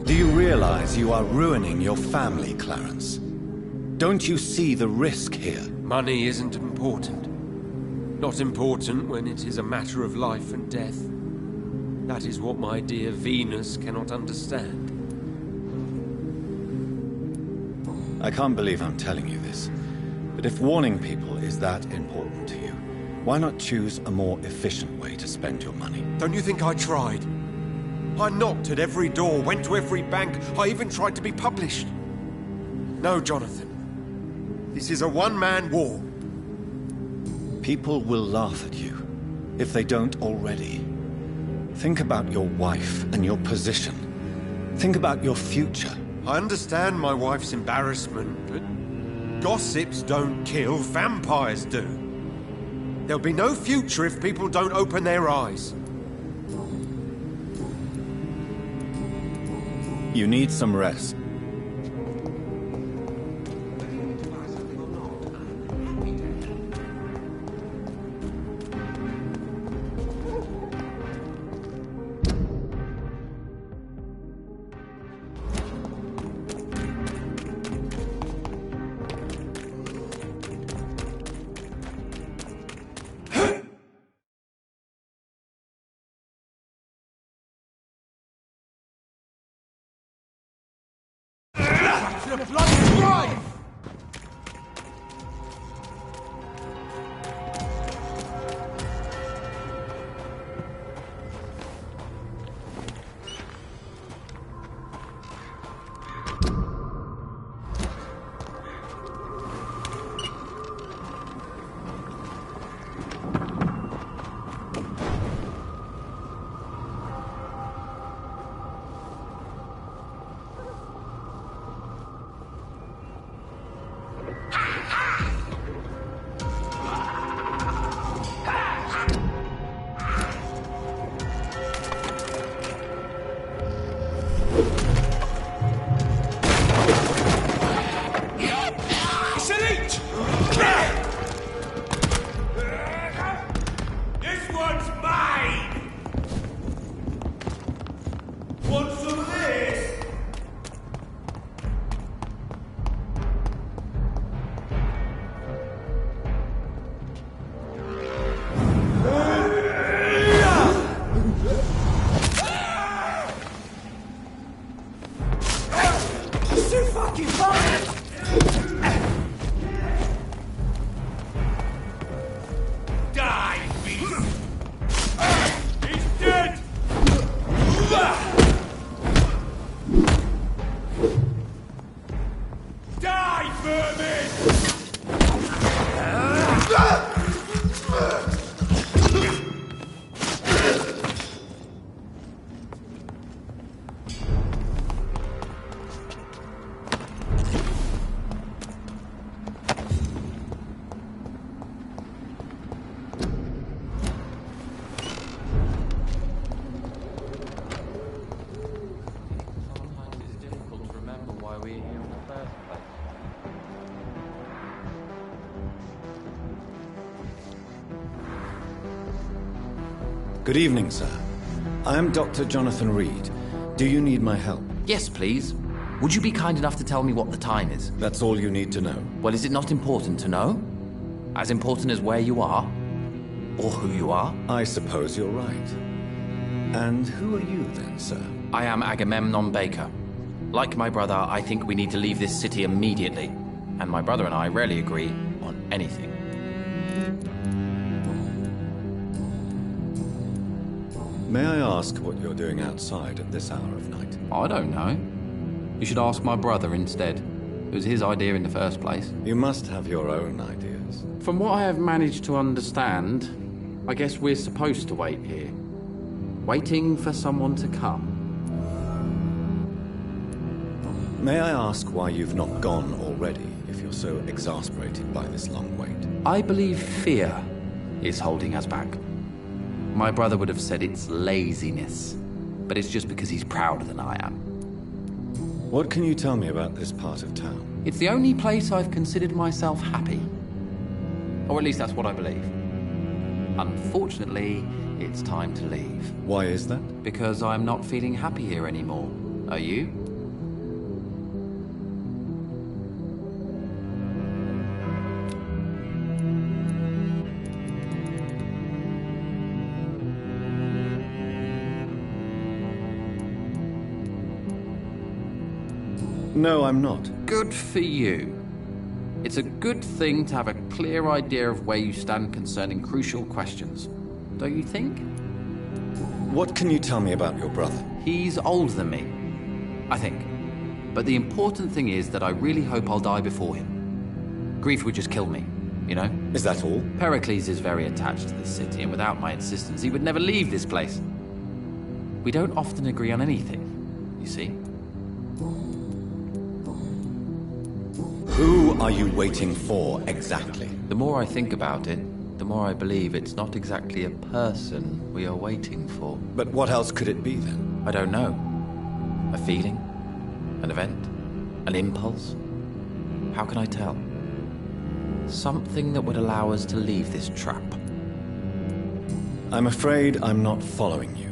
Do you realize you are ruining your family, Clarence? Don't you see the risk here? Money isn't important. Not important when it is a matter of life and death. That is what my dear Venus cannot understand. I can't believe I'm telling you this, but if warning people is that important to you, why not choose a more efficient way to spend your money? Don't you think I tried? I knocked at every door, went to every bank, I even tried to be published. No, Jonathan. This is a one-man war. People will laugh at you, if they don't already. Think about your wife and your position. Think about your future. I understand my wife's embarrassment, but gossips don't kill, vampires do. There'll be no future if people don't open their eyes. You need some rest. The bloody drive! Good evening, sir. I am Dr. Jonathan Reed. Do you need my help? Yes, please. Would you be kind enough to tell me what the time is? That's all you need to know. Well, is it not important to know? As important as where you are? Or who you are? I suppose you're right. And who are you then, sir? I am Agamemnon Baker. Like my brother, I think we need to leave this city immediately. And my brother and I rarely agree on anything. May I ask what you're doing outside at this hour of night? I don't know. You should ask my brother instead. It was his idea in the first place. You must have your own ideas. From what I have managed to understand, I guess we're supposed to wait here. Waiting for someone to come. May I ask why you've not gone already, if you're so exasperated by this long wait? I believe fear is holding us back. My brother would have said it's laziness, but it's just because he's prouder than I am. What can you tell me about this part of town? It's the only place I've considered myself happy. Or at least that's what I believe. Unfortunately, it's time to leave. Why is that? Because I'm not feeling happy here anymore. Are you? No, I'm not. Good for you. It's a good thing to have a clear idea of where you stand concerning crucial questions. Don't you think? What can you tell me about your brother? He's older than me, I think. But the important thing is that I really hope I'll die before him. Grief would just kill me, you know? Is that all? Pericles is very attached to this city, and without my insistence, he would never leave this place. We don't often agree on anything, you see? Who are you waiting for, exactly? The more I think about it, the more I believe it's not exactly a person we are waiting for. But what else could it be, then? I don't know. A feeling? An event? An impulse? How can I tell? Something that would allow us to leave this trap. I'm afraid I'm not following you.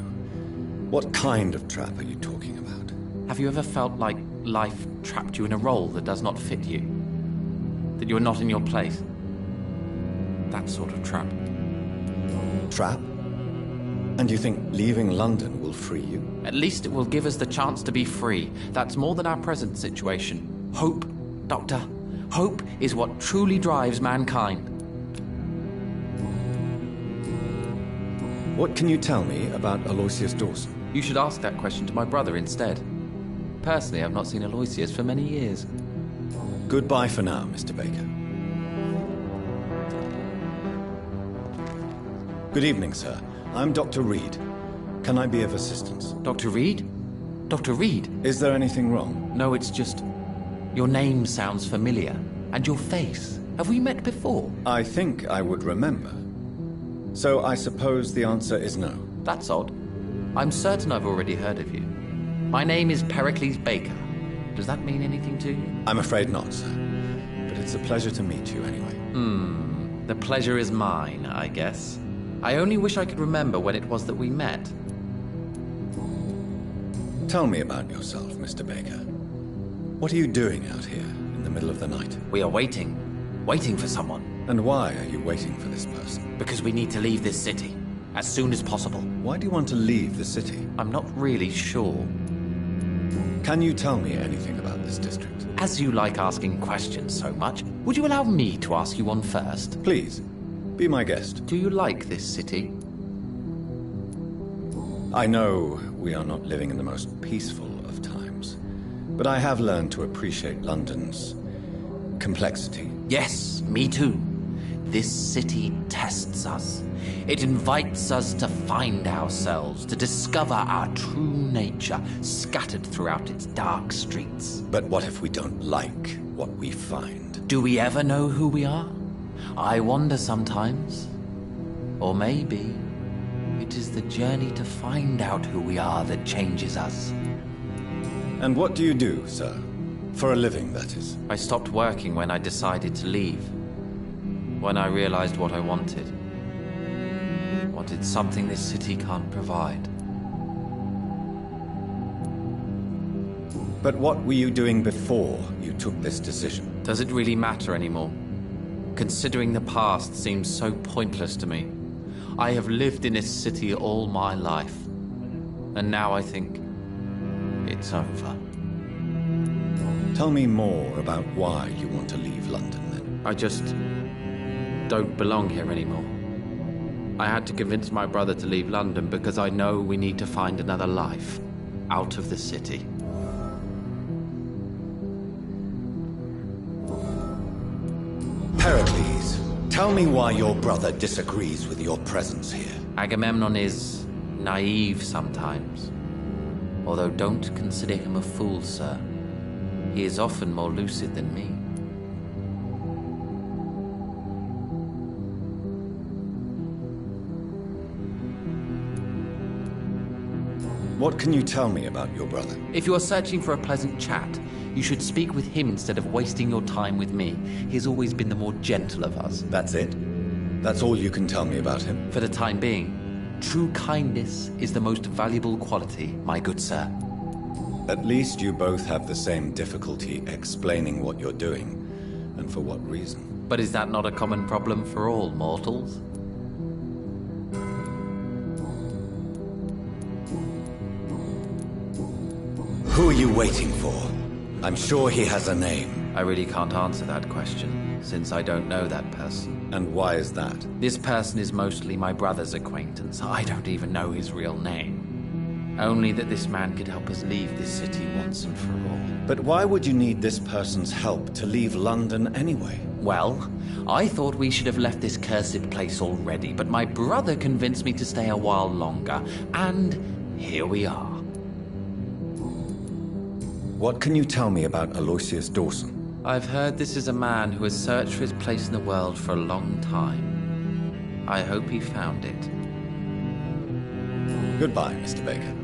What kind of trap are you talking about? Have you ever felt like life trapped you in a role that does not fit you? That you are not in your place? That sort of trap. Trap? And you think leaving London will free you? At least it will give us the chance to be free. That's more than our present situation. Hope, Doctor. Hope is what truly drives mankind. What can you tell me about Aloysius Dawson? You should ask that question to my brother instead. Personally, I've not seen Aloysius for many years. Goodbye for now, Mr. Baker. Good evening, sir. I'm Dr. Reed. Can I be of assistance? Dr. Reed? Dr. Reed? Is there anything wrong? No, it's just... your name sounds familiar. And your face. Have we met before? I think I would remember. So I suppose the answer is no. That's odd. I'm certain I've already heard of you. My name is Pericles Baker. Does that mean anything to you? I'm afraid not, sir. But it's a pleasure to meet you anyway. The pleasure is mine, I guess. I only wish I could remember when it was that we met. Tell me about yourself, Mr. Baker. What are you doing out here in the middle of the night? We are waiting. Waiting for someone. And why are you waiting for this person? Because we need to leave this city. As soon as possible. Why do you want to leave the city? I'm not really sure. Can you tell me anything about this district? As you like asking questions so much, would you allow me to ask you one first? Please, be my guest. Do you like this city? I know we are not living in the most peaceful of times, but I have learned to appreciate London's complexity. Yes, me too. This city tests us. It invites us to find ourselves, to discover our true nature scattered throughout its dark streets. But what if we don't like what we find? Do we ever know who we are? I wonder sometimes. Or maybe it is the journey to find out who we are that changes us. And what do you do, sir? For a living, that is. I stopped working when I decided to leave. When I realized what I wanted. wanted something this city can't provide. But what were you doing before you took this decision? Does it really matter anymore? Considering the past seems so pointless to me. I have lived in this city all my life, and now I think it's over. Tell me more about why you want to leave London, then. I just don't belong here anymore. I had to convince my brother to leave London because I know we need to find another life out of the city. Pericles, tell me why your brother disagrees with your presence here. Agamemnon is naive sometimes. Although don't consider him a fool, sir. He is often more lucid than me. What can you tell me about your brother? If you are searching for a pleasant chat, you should speak with him instead of wasting your time with me. He has always been the more gentle of us. That's it? That's all you can tell me about him? For the time being. True kindness is the most valuable quality, my good sir. At least you both have the same difficulty explaining what you're doing, and for what reason. But is that not a common problem for all mortals? Who are you waiting for? I'm sure he has a name. I really can't answer that question, since I don't know that person. And why is that? This person is mostly my brother's acquaintance. I don't even know his real name. Only that this man could help us leave this city once and for all. But why would you need this person's help to leave London anyway? Well, I thought we should have left this cursed place already, but my brother convinced me to stay a while longer, and here we are. What can you tell me about Aloysius Dawson? I've heard this is a man who has searched for his place in the world for a long time. I hope he found it. Goodbye, Mr. Baker.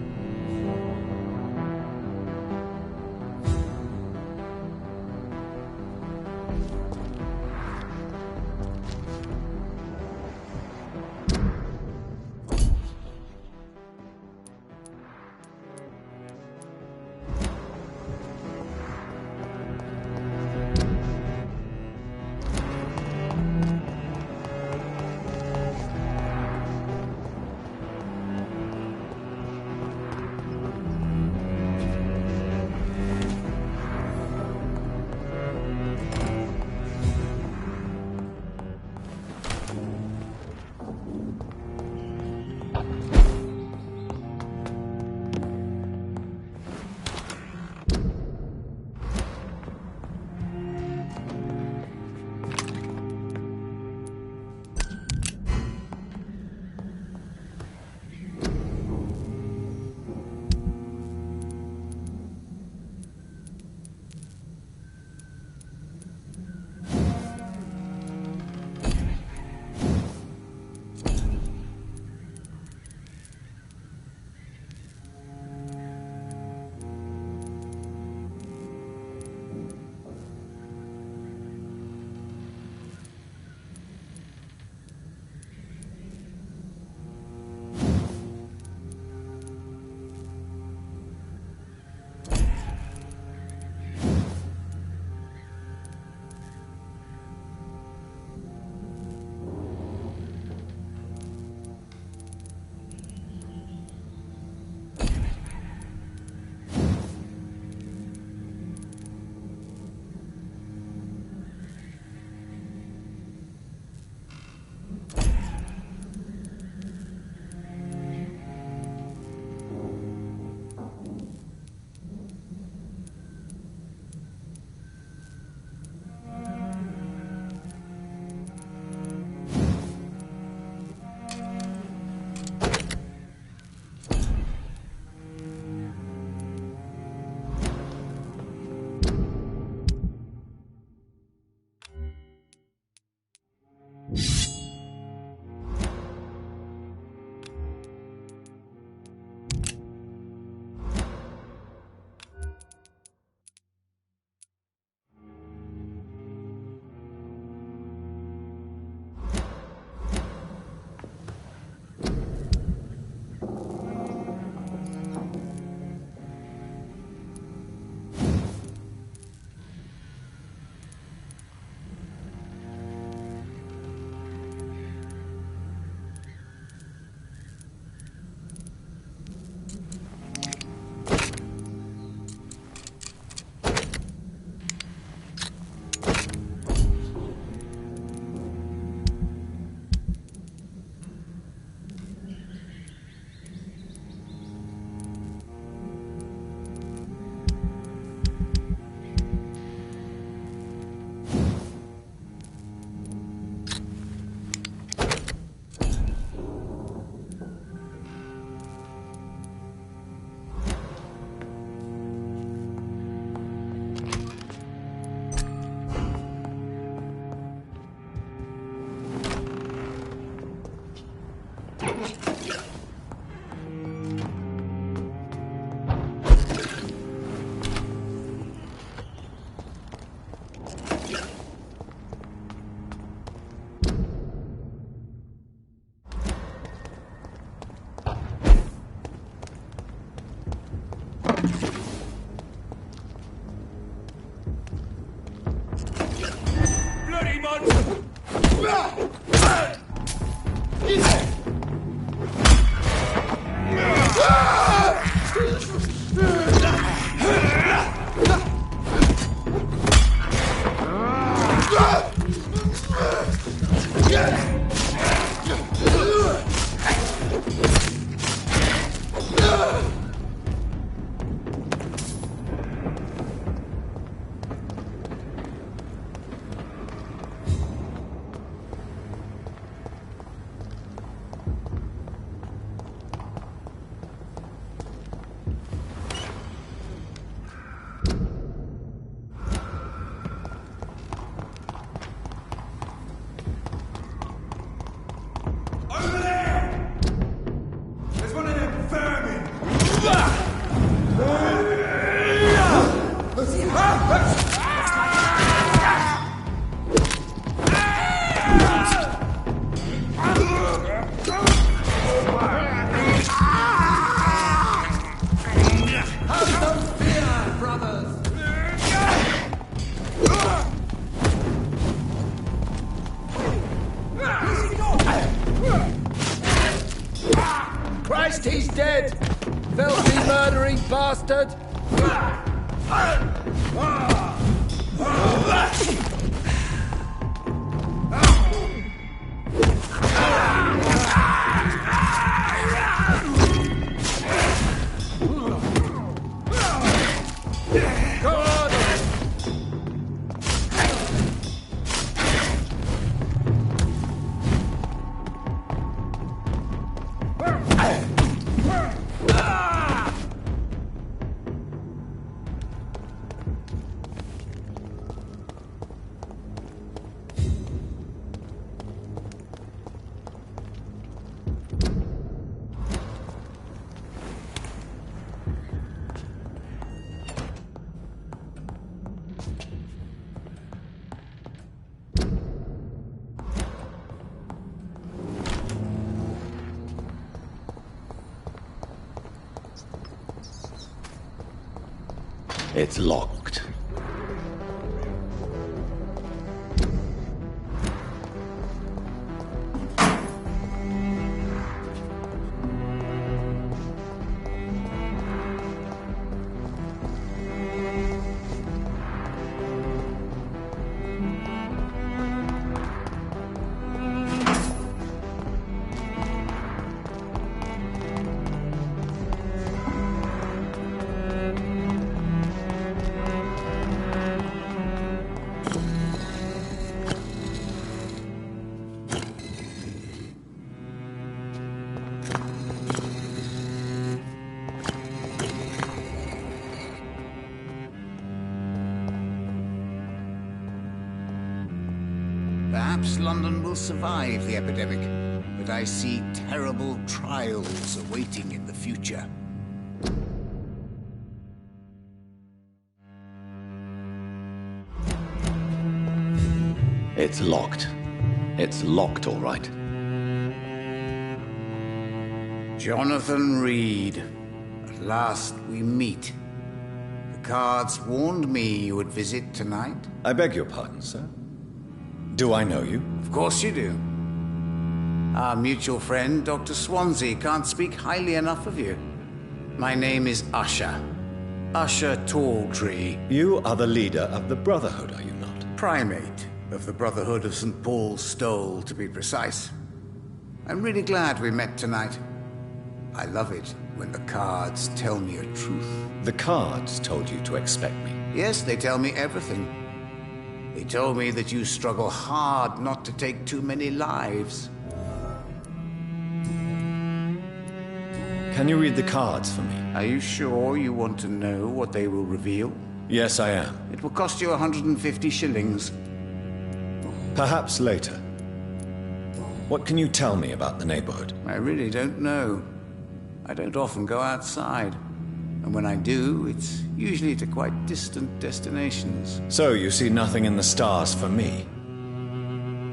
Bloody monster! Over there! There's one of them vermin! Have no fear, brothers! Christ, he's dead! Filthy murdering bastard! It's locked. Perhaps London will survive the epidemic, but I see terrible trials awaiting in the future. It's locked. It's locked, all right. Jonathan Reed. At last we meet. The cards warned me you would visit tonight. I beg your pardon, sir. Do I know you? Of course you do. Our mutual friend, Dr. Swansea, can't speak highly enough of you. My name is Usher. Usher Talltree. You are the leader of the Brotherhood, are you not? Primate of the Brotherhood of St. Paul's Stole, to be precise. I'm really glad we met tonight. I love it when the cards tell me a truth. The cards told you to expect me? Yes, they tell me everything. They told me that you struggle hard not to take too many lives. Can you read the cards for me? Are you sure you want to know what they will reveal? Yes, I am. It will cost you 150 shillings. Perhaps later. What can you tell me about the neighborhood? I really don't know. I don't often go outside. And when I do, it's usually to quite distant destinations. So you see nothing in the stars for me?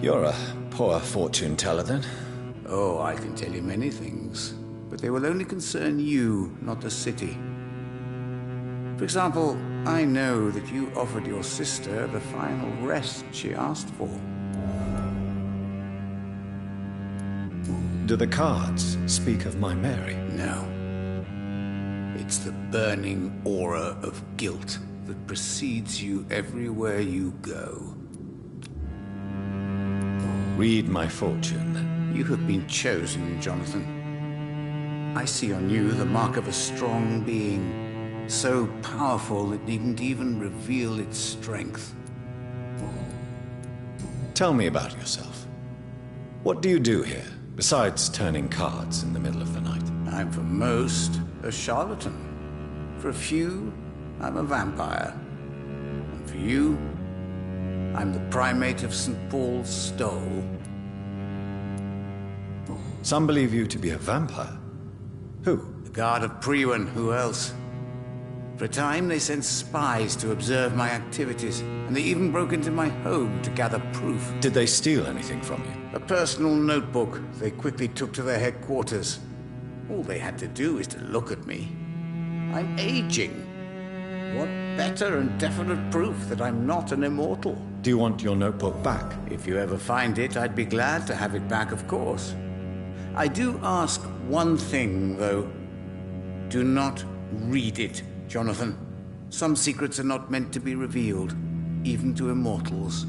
You're a poor fortune teller, then? Oh, I can tell you many things. But they will only concern you, not the city. For example, I know that you offered your sister the final rest she asked for. Do the cards speak of my Mary? No. It's the burning aura of guilt that precedes you everywhere you go. Read my fortune, then. You have been chosen, Jonathan. I see on you the mark of a strong being, so powerful it needn't even reveal its strength. Tell me about yourself. What do you do here, besides turning cards in the middle of the night? I'm for most a charlatan. For a few, I'm a vampire. And for you, I'm the primate of St. Paul's Stole. Some believe you to be a vampire. Who? The Guard of Priwen. Who else? For a time, they sent spies to observe my activities, and they even broke into my home to gather proof. Did they steal anything from you? A personal notebook they quickly took to their headquarters. All they had to do is to look at me. I'm aging. What better and definite proof that I'm not an immortal? Do you want your notebook back? If you ever find it, I'd be glad to have it back, of course. I do ask one thing, though. Do not read it, Jonathan. Some secrets are not meant to be revealed, even to immortals.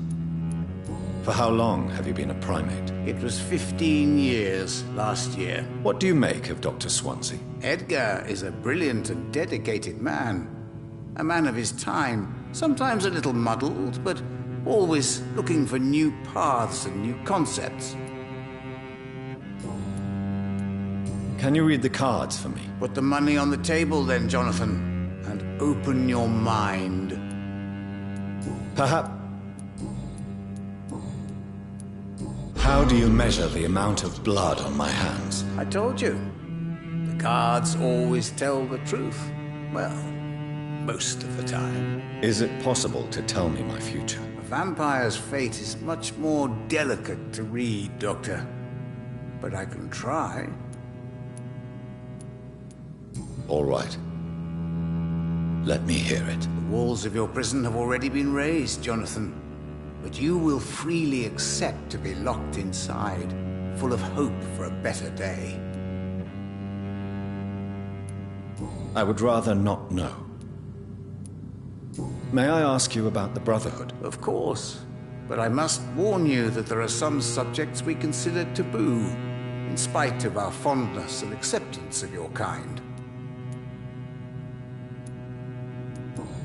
For how long have you been a primate? It was 15 years last year. What do you make of Dr. Swansea? Edgar is a brilliant and dedicated man. A man of his time, sometimes a little muddled, but always looking for new paths and new concepts. Can you read the cards for me? Put the money on the table then, Jonathan, and open your mind. Perhaps... How do you measure the amount of blood on my hands? I told you. The cards always tell the truth. Well, most of the time. Is it possible to tell me my future? A vampire's fate is much more delicate to read, Doctor. But I can try. All right. Let me hear it. The walls of your prison have already been raised, Jonathan. But you will freely accept to be locked inside, full of hope for a better day. I would rather not know. May I ask you about the Brotherhood? Of course. But I must warn you that there are some subjects we consider taboo, in spite of our fondness and acceptance of your kind.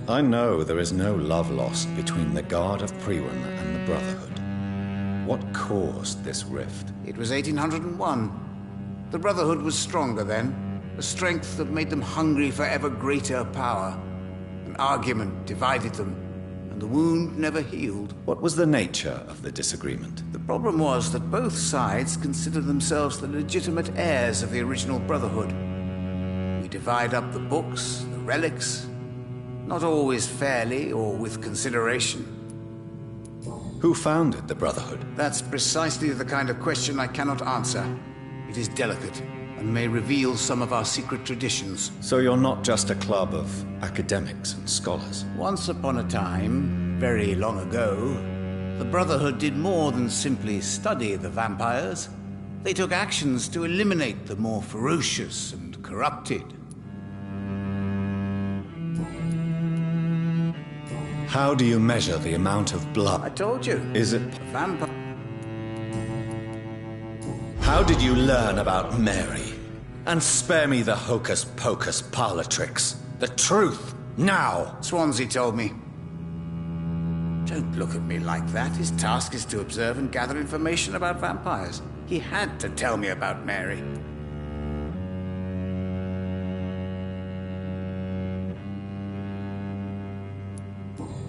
I know there is no love lost between the Guard of Priwen and the Brotherhood. What caused this rift? It was 1801. The Brotherhood was stronger then, a strength that made them hungry for ever greater power. An argument divided them, and the wound never healed. What was the nature of the disagreement? The problem was that both sides considered themselves the legitimate heirs of the original Brotherhood. We divide up the books, the relics, not always fairly or with consideration. Who founded the Brotherhood? That's precisely the kind of question I cannot answer. It is delicate and may reveal some of our secret traditions. So you're not just a club of academics and scholars? Once upon a time, very long ago, the Brotherhood did more than simply study the vampires. They took actions to eliminate the more ferocious and corrupted. How do you measure the amount of blood? I told you. Is it... Vampire... How did you learn about Mary? And spare me the hocus-pocus parlor tricks. The truth, now! Swansea told me. Don't look at me like that. His task is to observe and gather information about vampires. He had to tell me about Mary.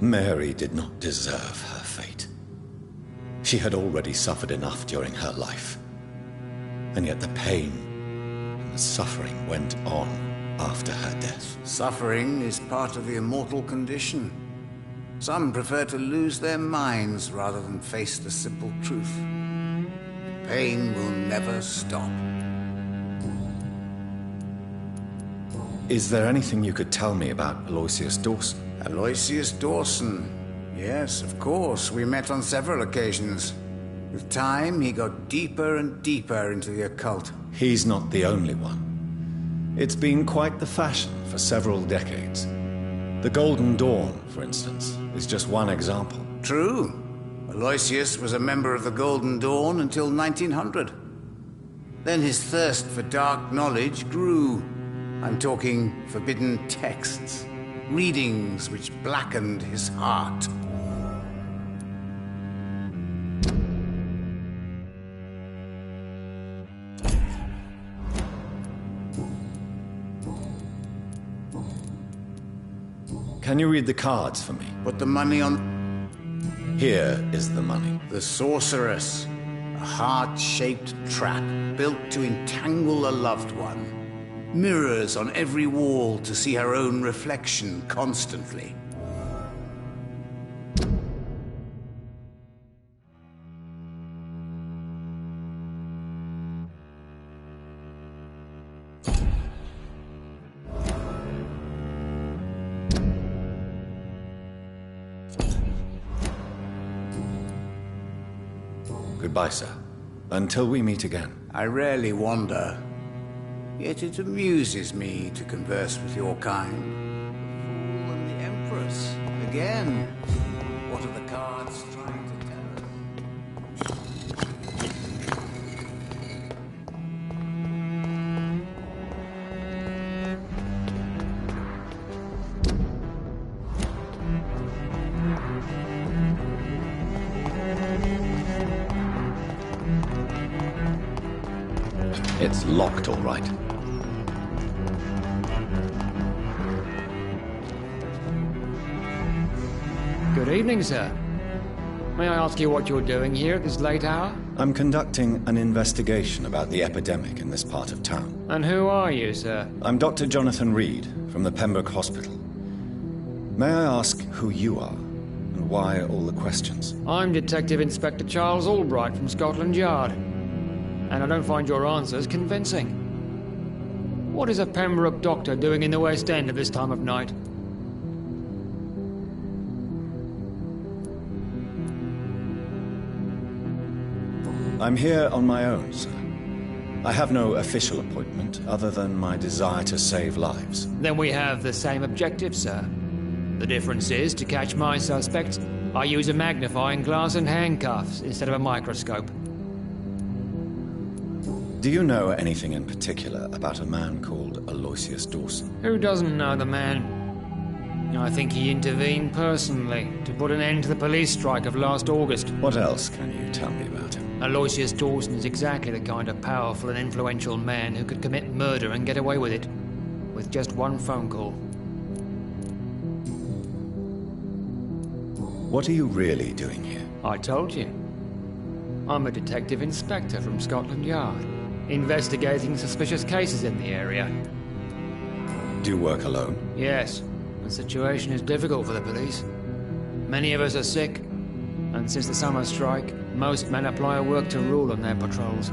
Mary did not deserve her fate. She had already suffered enough during her life. And yet the pain and the suffering went on after her death. Suffering is part of the immortal condition. Some prefer to lose their minds rather than face the simple truth. Pain will never stop. Is there anything you could tell me about Aloysius Dawson? Aloysius Dawson. Yes, of course. We met on several occasions. With time, he got deeper and deeper into the occult. He's not the only one. It's been quite the fashion for several decades. The Golden Dawn, for instance, is just one example. True. Aloysius was a member of the Golden Dawn until 1900. Then his thirst for dark knowledge grew. I'm talking forbidden texts, readings which blackened his heart. Can you read the cards for me? Put the money on... Here is the money. The Sorceress. A heart-shaped trap built to entangle a loved one. Mirrors on every wall to see her own reflection constantly. Goodbye, sir. Until we meet again. I rarely wander. Yet it amuses me to converse with your kind. The Fool and the Empress. Again. What are the cards trying to tell us? It's locked, all right. Good evening, sir. May I ask you what you're doing here at this late hour? I'm conducting an investigation about the epidemic in this part of town. And who are you, sir? I'm Dr. Jonathan Reed from the Pembroke Hospital. May I ask who you are and why all the questions? I'm Detective Inspector Charles Albright from Scotland Yard. And I don't find your answers convincing. What is a Pembroke doctor doing in the West End at this time of night? I'm here on my own, sir. I have no official appointment other than my desire to save lives. Then we have the same objective, sir. The difference is, to catch my suspects, I use a magnifying glass and handcuffs instead of a microscope. Do you know anything in particular about a man called Aloysius Dawson? Who doesn't know the man? I think he intervened personally to put an end to the police strike of last August. What else can you tell me about him? Aloysius Dawson is exactly the kind of powerful and influential man who could commit murder and get away with it, with just one phone call. What are you really doing here? I told you. I'm a detective inspector from Scotland Yard, investigating suspicious cases in the area. Do you work alone? Yes. The situation is difficult for the police. Many of us are sick, and since the summer strike, most men apply a work to rule on their patrols.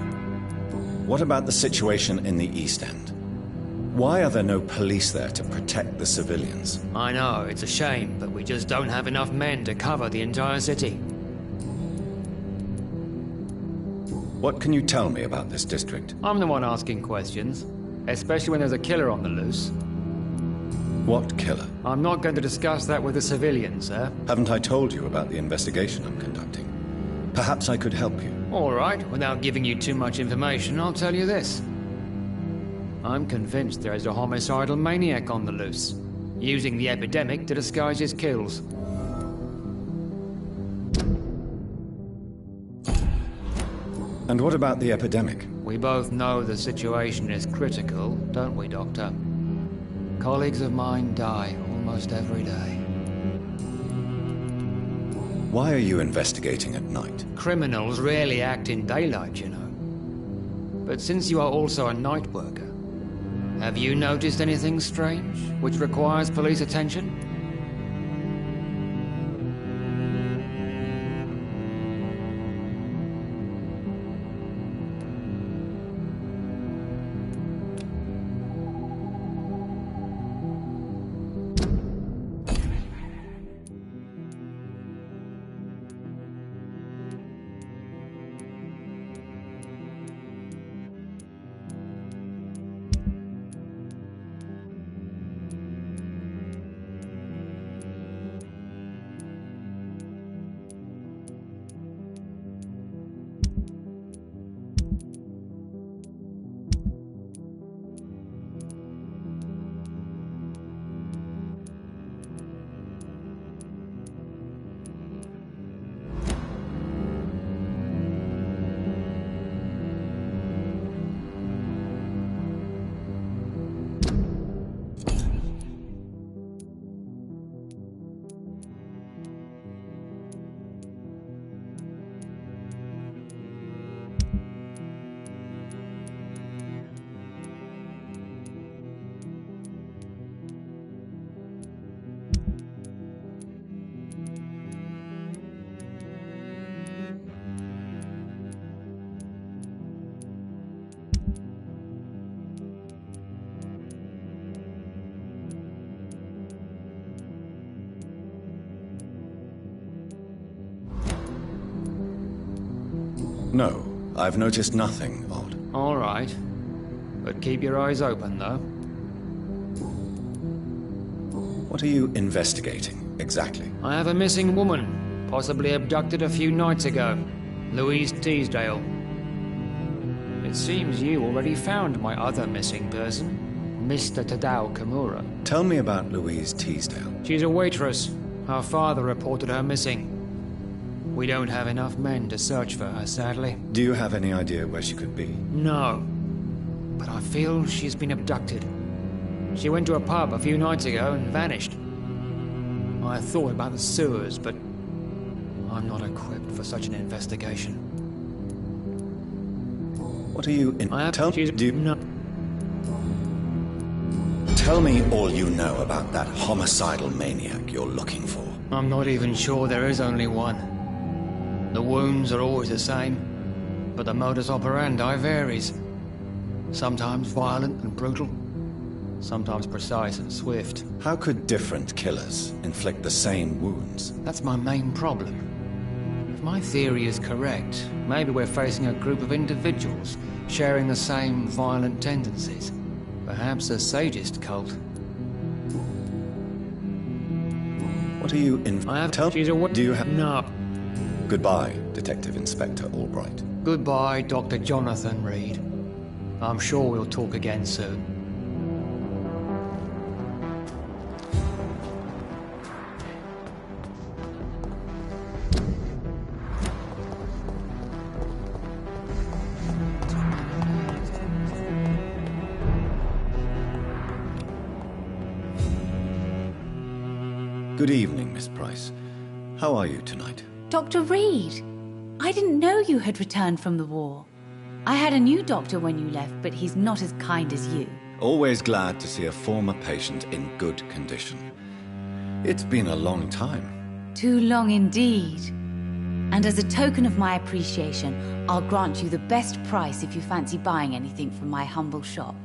What about the situation in the East End? Why are there no police there to protect the civilians? I know, it's a shame, but we just don't have enough men to cover the entire city. What can you tell me about this district? I'm the one asking questions, especially when there's a killer on the loose. What killer? I'm not going to discuss that with the civilians, sir. Haven't I told you about the investigation I'm conducting? Perhaps I could help you. All right, without giving you too much information, I'll tell you this. I'm convinced there is a homicidal maniac on the loose, using the epidemic to disguise his kills. And what about the epidemic? We both know the situation is critical, don't we, Doctor? Colleagues of mine die almost every day. Why are you investigating at night? Criminals rarely act in daylight, you know. But since you are also a night worker, have you noticed anything strange which requires police attention? No, I've noticed nothing odd. All right. But keep your eyes open, though. What are you investigating, exactly? I have a missing woman, possibly abducted a few nights ago. Louise Teasdale. It seems you already found my other missing person, Mr. Tadao Kimura. Tell me about Louise Teasdale. She's a waitress. Her father reported her missing. We don't have enough men to search for her, sadly. Do you have any idea where she could be? No. But I feel she's been abducted. She went to a pub a few nights ago and vanished. I thought about the sewers, but I'm not equipped for such an investigation. What are you in? Tell me all you know about that homicidal maniac you're looking for. I'm not even sure there is only one. The wounds are always the same, but the modus operandi varies. Sometimes violent and brutal, sometimes precise and swift. How could different killers inflict the same wounds? That's my main problem. If my theory is correct, maybe we're facing a group of individuals sharing the same violent tendencies. Perhaps a sadist cult. What are you in? I have. Tell She's a. Do you have? No. Goodbye, Detective Inspector Albright. Goodbye, Dr. Jonathan Reed. I'm sure we'll talk again soon. Good evening, Miss Price. How are you tonight? Dr. Reed, I didn't know you had returned from the war. I had a new doctor when you left, but he's not as kind as you. Always glad to see a former patient in good condition. It's been a long time. Too long indeed. And as a token of my appreciation, I'll grant you the best price if you fancy buying anything from my humble shop.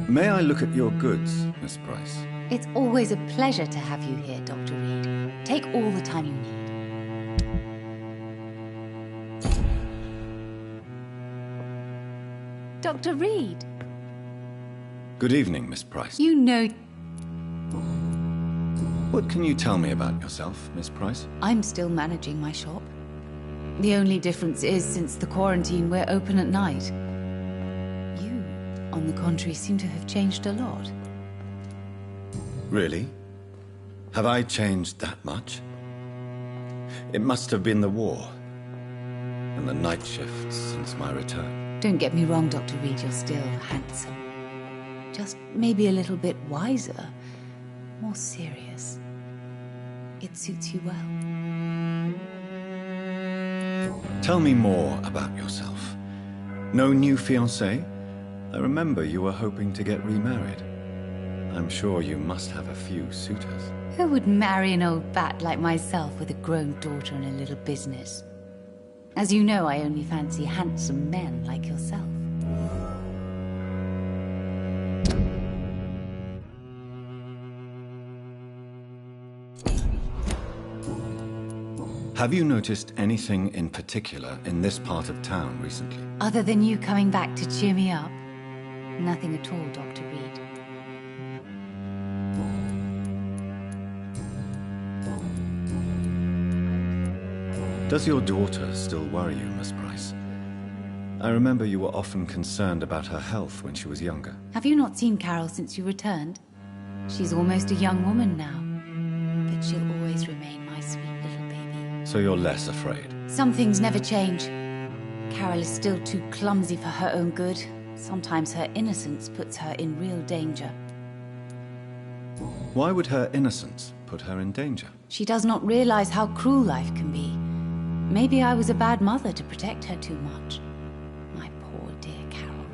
May I look at your goods, Miss Price? It's always a pleasure to have you here, Dr. Reed. Take all the time you need. Dr. Reed. Good evening, Miss Price. You know... What can you tell me about yourself, Miss Price? I'm still managing my shop. The only difference is, since the quarantine, we're open at night. You, on the contrary, seem to have changed a lot. Really? Have I changed that much? It must have been the war and the night shifts since my return. Don't get me wrong, Dr. Reed, you're still handsome. Just maybe a little bit wiser, more serious. It suits you well. Tell me more about yourself. No new fiancé? I remember you were hoping to get remarried. I'm sure you must have a few suitors. Who would marry an old bat like myself with a grown daughter and a little business? As you know, I only fancy handsome men like yourself. Have you noticed anything in particular in this part of town recently? Other than you coming back to cheer me up? Nothing at all, Dr. Reed. Does your daughter still worry you, Miss Price? I remember you were often concerned about her health when she was younger. Have you not seen Carol since you returned? She's almost a young woman now, but she'll always remain my sweet little baby. So you're less afraid? Some things never change. Carol is still too clumsy for her own good. Sometimes her innocence puts her in real danger. Why would her innocence put her in danger? She does not realize how cruel life can be. Maybe I was a bad mother to protect her too much. My poor dear Carol.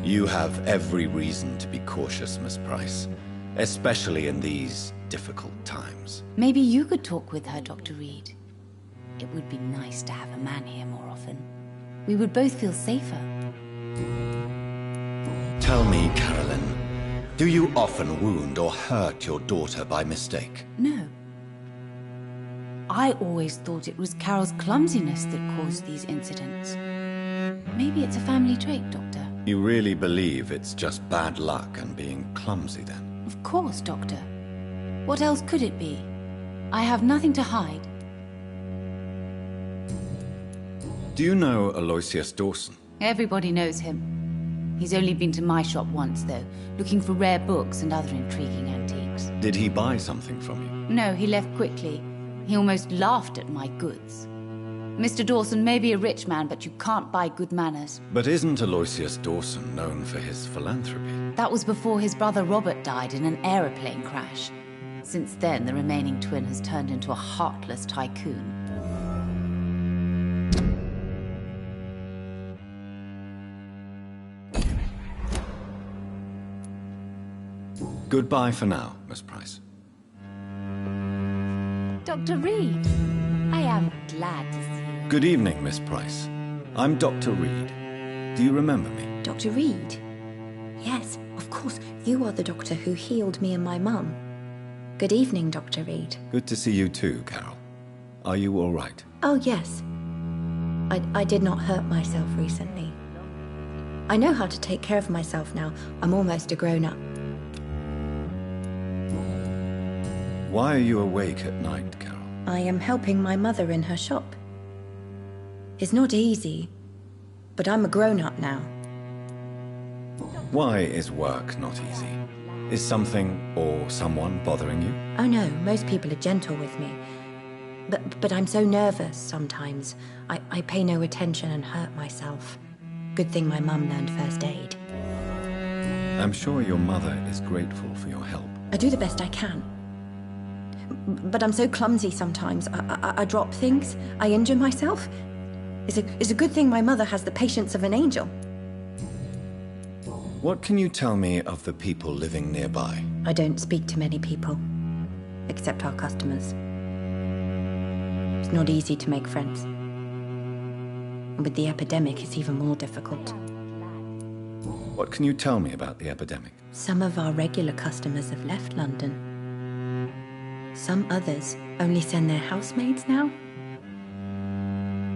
You have every reason to be cautious, Miss Price. Especially in these difficult times. Maybe you could talk with her, Dr. Reed. It would be nice to have a man here more often. We would both feel safer. Tell me, Carolyn, do you often wound or hurt your daughter by mistake? No. I always thought it was Carol's clumsiness that caused these incidents. Maybe it's a family trait, Doctor. You really believe it's just bad luck and being clumsy, then? Of course, Doctor. What else could it be? I have nothing to hide. Do you know Aloysius Dawson? Everybody knows him. He's only been to my shop once, though, looking for rare books and other intriguing antiques. Did he buy something from you? No, he left quickly. He almost laughed at my goods. Mr. Dawson may be a rich man, but you can't buy good manners. But isn't Aloysius Dawson known for his philanthropy? That was before his brother Robert died in an aeroplane crash. Since then, the remaining twin has turned into a heartless tycoon. Goodbye for now, Miss Price. Dr. Reed, I am glad to see you. Good evening, Miss Price. I'm Dr. Reed. Do you remember me? Dr. Reed? Yes, of course. You are the doctor who healed me and my mum. Good evening, Dr. Reed. Good to see you too, Carol. Are you all right? Oh, yes. I did not hurt myself recently. I know how to take care of myself now. I'm almost a grown-up. Why are you awake at night, Carol? I am helping my mother in her shop. It's not easy, but I'm a grown-up now. Why is work not easy? Is something or someone bothering you? Oh no, most people are gentle with me. But I'm so nervous sometimes. I pay no attention and hurt myself. Good thing my mum learned first aid. I'm sure your mother is grateful for your help. I do the best I can. But I'm so clumsy sometimes. I drop things. I injure myself. It's a good thing my mother has the patience of an angel. What can you tell me of the people living nearby? I don't speak to many people, except our customers. It's not easy to make friends. And with the epidemic, it's even more difficult. What can you tell me about the epidemic? Some of our regular customers have left London. Some others only send their housemaids now.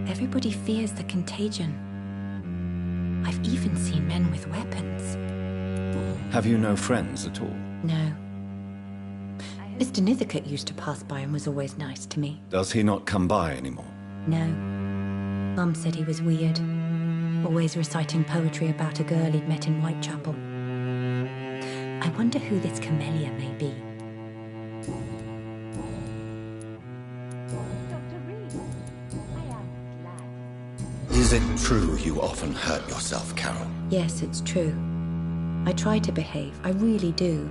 Everybody fears the contagion. I've even seen men with weapons. Have you no friends at all? No. Mr. Nithercote used to pass by and was always nice to me. Does he not come by anymore? No. Mum said he was weird. Always reciting poetry about a girl he'd met in Whitechapel. I wonder who this Camellia may be. Is it true you often hurt yourself, Carol? Yes, it's true. I try to behave, I really do.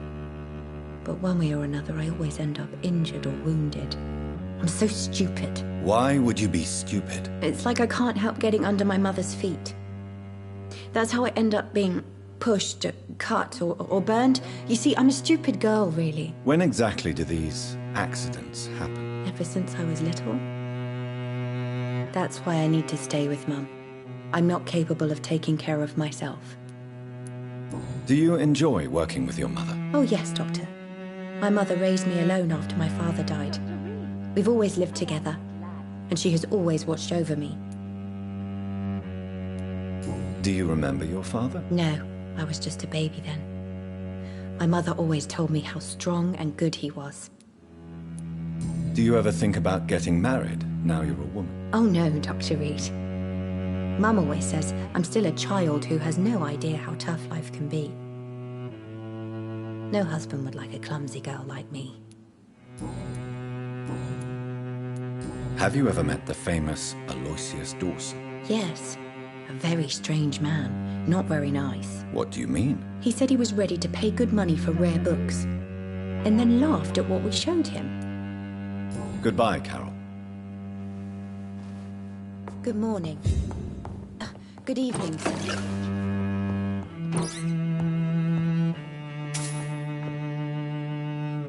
But one way or another, I always end up injured or wounded. I'm so stupid. Why would you be stupid? It's like I can't help getting under my mother's feet. That's how I end up being pushed, cut, or burned. You see, I'm a stupid girl, really. When exactly do these accidents happen? Ever since I was little. That's why I need to stay with Mum. I'm not capable of taking care of myself. Do you enjoy working with your mother? Oh yes, Doctor. My mother raised me alone after my father died. We've always lived together, and she has always watched over me. Do you remember your father? No, I was just a baby then. My mother always told me how strong and good he was. Do you ever think about getting married, now you're a woman? Oh no, Dr. Reed. Mum always says I'm still a child who has no idea how tough life can be. No husband would like a clumsy girl like me. Have you ever met the famous Aloysius Dawson? Yes. A very strange man. Not very nice. What do you mean? He said he was ready to pay good money for rare books, and then laughed at what we showed him. Goodbye, Carol. Good morning. Good evening, sir.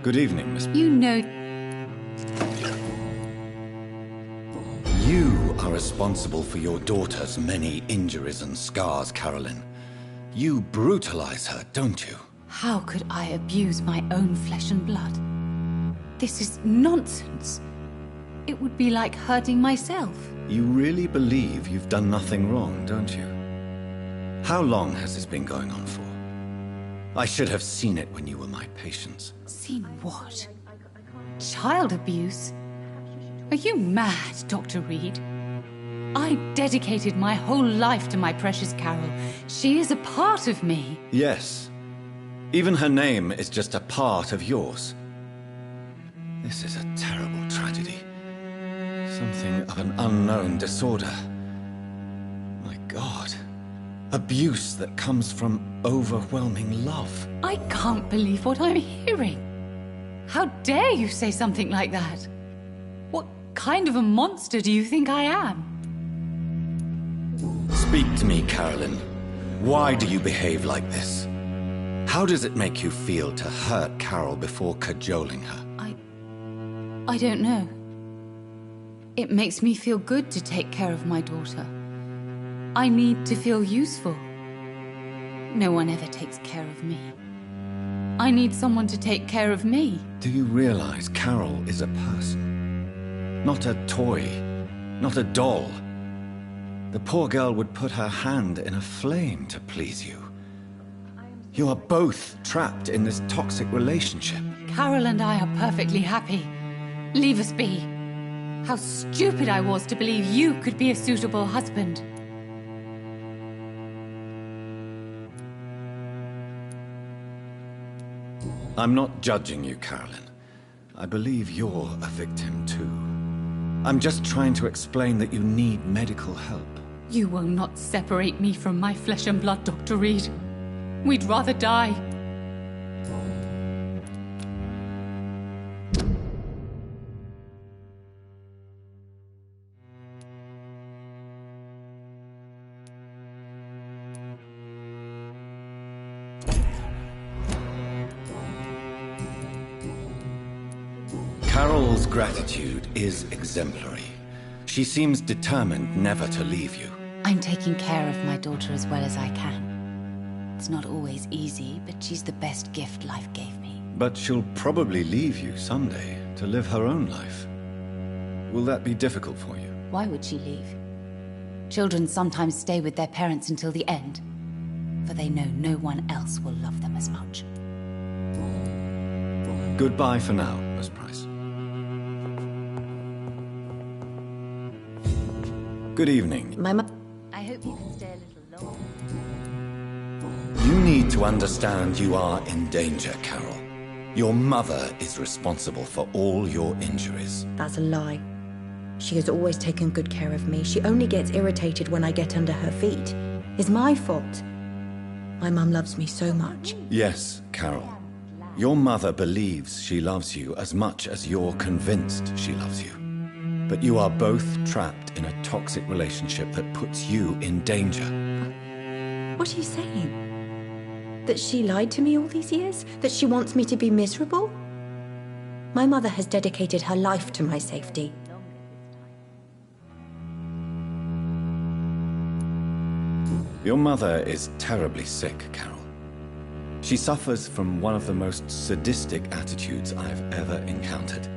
Good evening, Miss... You know... You are responsible for your daughter's many injuries and scars, Carolyn. You brutalize her, don't you? How could I abuse my own flesh and blood? This is nonsense. It would be like hurting myself. You really believe you've done nothing wrong, don't you? How long has this been going on for? I should have seen it when you were my patients. Seen what? Child abuse? Are you mad, Dr. Reed? I dedicated my whole life to my precious Carol. She is a part of me. Yes. Even her name is just a part of yours. This is a terrible tragedy. Something of an unknown disorder. My God. Abuse that comes from overwhelming love. I can't believe what I'm hearing. How dare you say something like that? What kind of a monster do you think I am? Speak to me, Carolyn. Why do you behave like this? How does it make you feel to hurt Carol before cajoling her? I don't know. It makes me feel good to take care of my daughter. I need to feel useful. No one ever takes care of me. I need someone to take care of me. Do you realize Carol is a person? Not a toy. Not a doll. The poor girl would put her hand in a flame to please you. You are both trapped in this toxic relationship. Carol and I are perfectly happy. Leave us be. How stupid I was to believe you could be a suitable husband. I'm not judging you, Carolyn. I believe you're a victim too. I'm just trying to explain that you need medical help. You will not separate me from my flesh and blood, Dr. Reed. We'd rather die. Carol's gratitude is exemplary. She seems determined never to leave you. I'm taking care of my daughter as well as I can. It's not always easy, but she's the best gift life gave me. But she'll probably leave you someday to live her own life. Will that be difficult for you? Why would she leave? Children sometimes stay with their parents until the end, for they know no one else will love them as much. Goodbye for now, Miss Price. Good evening. I hope you can stay a little longer. You need to understand you are in danger, Carol. Your mother is responsible for all your injuries. That's a lie. She has always taken good care of me. She only gets irritated when I get under her feet. It's my fault. My mum loves me so much. Yes, Carol. Your mother believes she loves you as much as you're convinced she loves you. But you are both trapped in a toxic relationship that puts you in danger. What are you saying? That she lied to me all these years? That she wants me to be miserable? My mother has dedicated her life to my safety. Your mother is terribly sick, Carol. She suffers from one of the most sadistic attitudes I've ever encountered,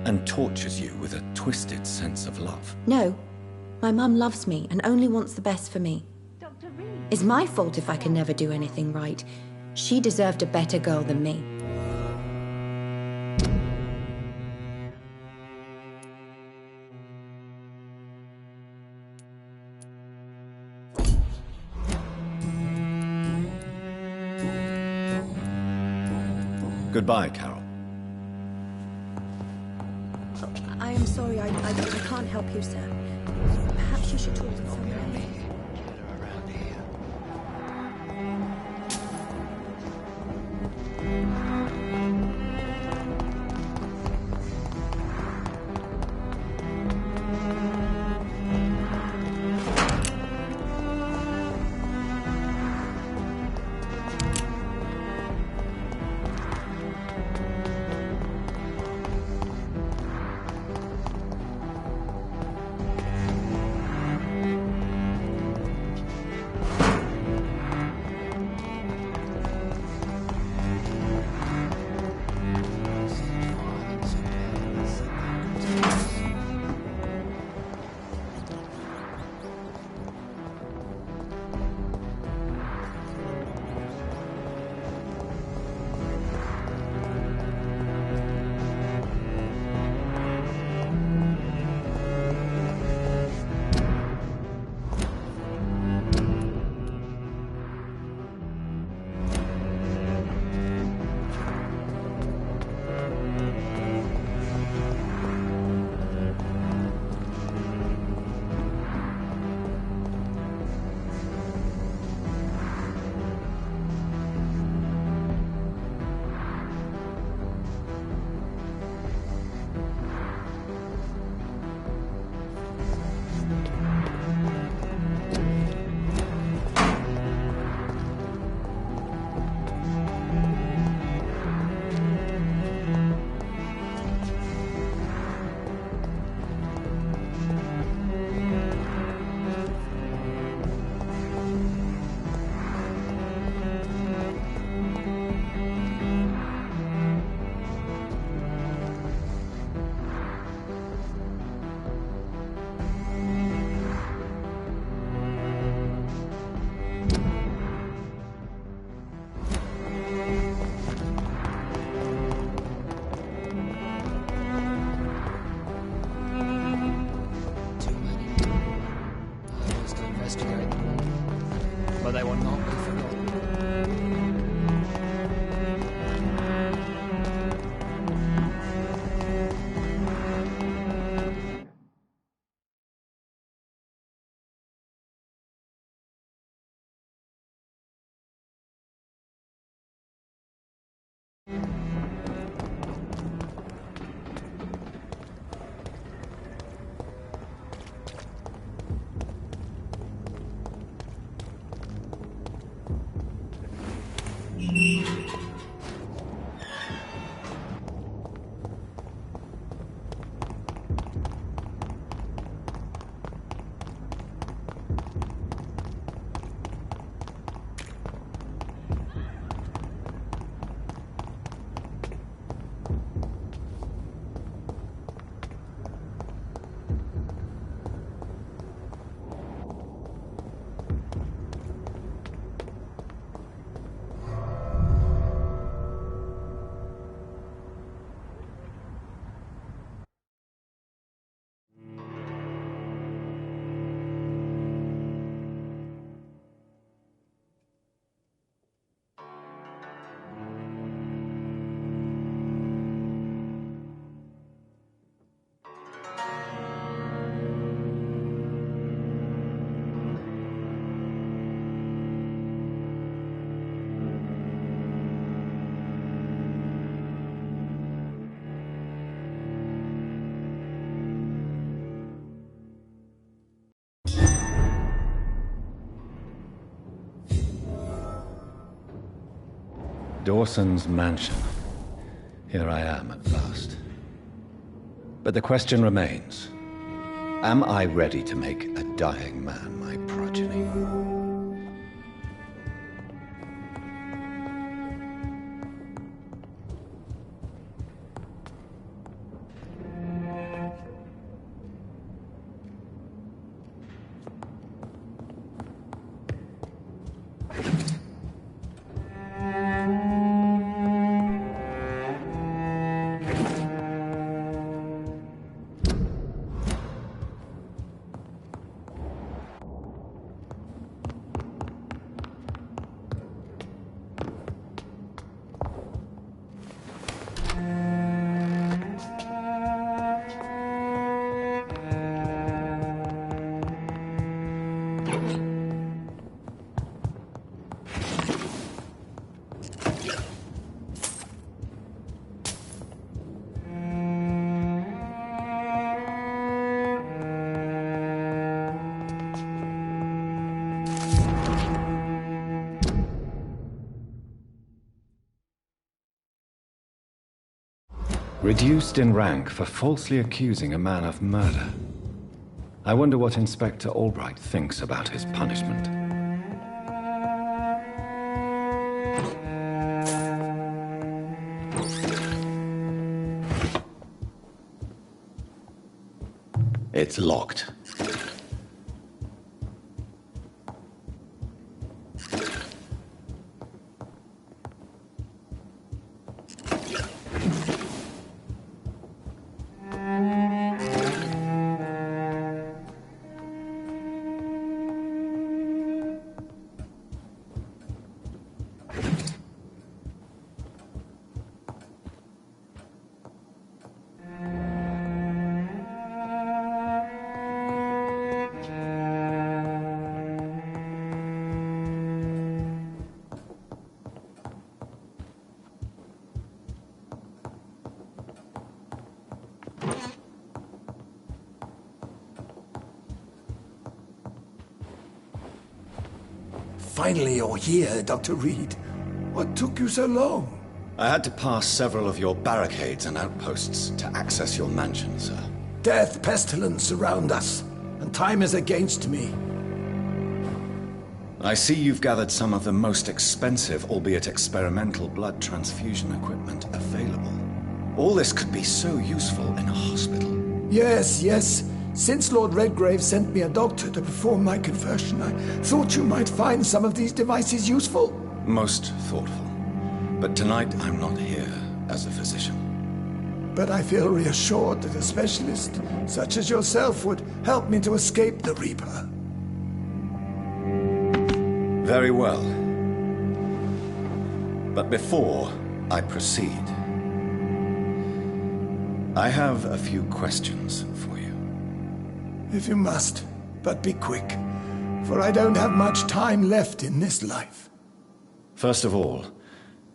and tortures you with a twisted sense of love. No, my mum loves me and only wants the best for me. It's my fault if I can never do anything right. She deserved a better girl than me. Goodbye, Carol. I am sorry, I can't help you, sir. Perhaps you should talk to someone else. Dawson's mansion. Here I am at last. But the question remains, am I ready to make a dying man my progeny? Reduced in rank for falsely accusing a man of murder. I wonder what Inspector Albright thinks about his punishment. It's locked. Finally you're here, Dr. Reed. What took you so long? I had to pass several of your barricades and outposts to access your mansion, sir. Death, pestilence surround us, and time is against me. I see you've gathered some of the most expensive, albeit experimental, blood transfusion equipment available. All this could be so useful in a hospital. Yes, yes. Since Lord Redgrave sent me a doctor to perform my conversion, I thought you might find some of these devices useful. Most thoughtful. But tonight I'm not here as a physician. But I feel reassured that a specialist such as yourself would help me to escape the Reaper. Very well. But before I proceed, I have a few questions for you. If you must, but be quick, for I don't have much time left in this life. First of all,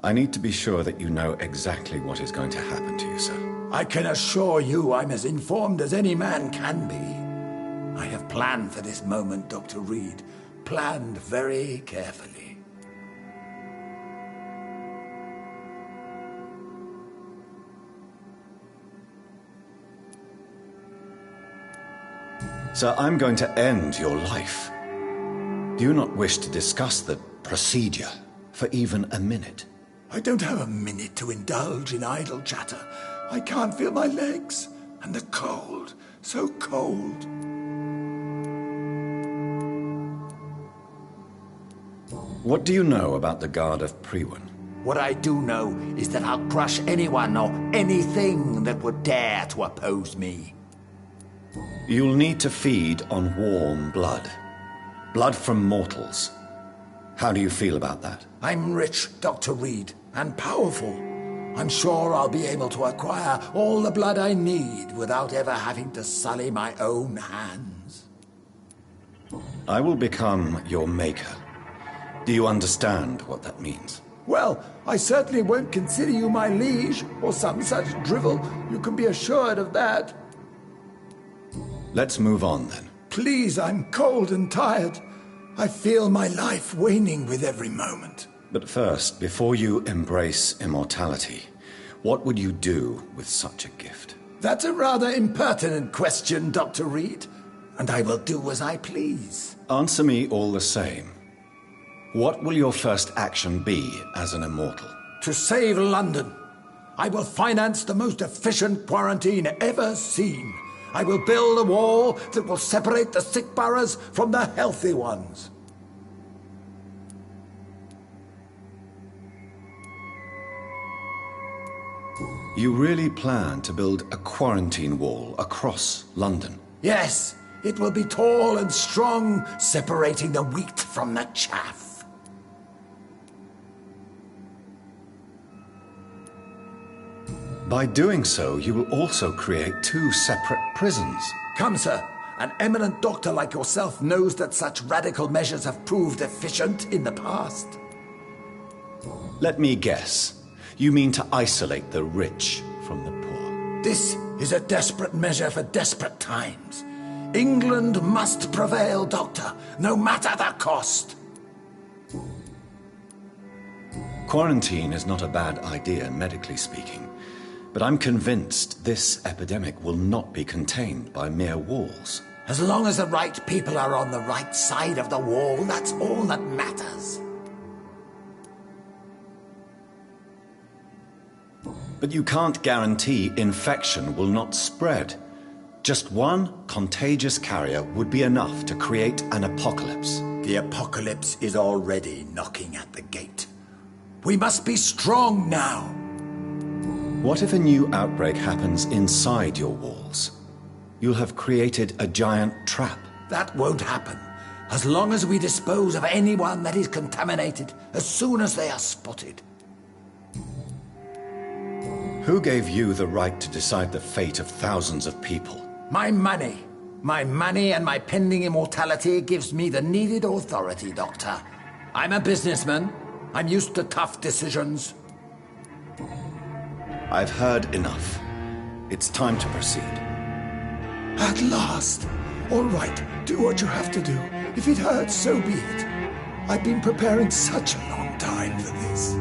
I need to be sure that you know exactly what is going to happen to you, sir. I can assure you I'm as informed as any man can be. I have planned for this moment, Dr. Reed. Planned very carefully. Sir, I'm going to end your life. Do you not wish to discuss the procedure for even a minute? I don't have a minute to indulge in idle chatter. I can't feel my legs, and the cold, so cold. What do you know about the Guard of Priwen? What I do know is that I'll crush anyone or anything that would dare to oppose me. You'll need to feed on warm blood. Blood from mortals. How do you feel about that? I'm rich, Dr. Reed, and powerful. I'm sure I'll be able to acquire all the blood I need without ever having to sully my own hands. I will become your maker. Do you understand what that means? Well, I certainly won't consider you my liege, or some such drivel. You can be assured of that. Let's move on, then. Please, I'm cold and tired. I feel my life waning with every moment. But first, before you embrace immortality, what would you do with such a gift? That's a rather impertinent question, Dr. Reed, and I will do as I please. Answer me all the same. What will your first action be as an immortal? To save London. I will finance the most efficient quarantine ever seen. I will build a wall that will separate the sick boroughs from the healthy ones. You really plan to build a quarantine wall across London? Yes, it will be tall and strong, separating the wheat from the chaff. By doing so, you will also create 2 separate prisons. Come, sir. An eminent doctor like yourself knows that such radical measures have proved efficient in the past. Let me guess. You mean to isolate the rich from the poor? This is a desperate measure for desperate times. England must prevail, Doctor, no matter the cost. Quarantine is not a bad idea, medically speaking. But I'm convinced this epidemic will not be contained by mere walls. As long as the right people are on the right side of the wall, that's all that matters. But you can't guarantee infection will not spread. Just one contagious carrier would be enough to create an apocalypse. The apocalypse is already knocking at the gate. We must be strong now. What if a new outbreak happens inside your walls? You'll have created a giant trap. That won't happen. As long as we dispose of anyone that is contaminated as soon as they are spotted. Who gave you the right to decide the fate of thousands of people? My money. My money and my pending immortality gives me the needed authority, Doctor. I'm a businessman. I'm used to tough decisions. I've heard enough. It's time to proceed. At last. All right, do what you have to do. If it hurts, so be it. I've been preparing such a long time for this.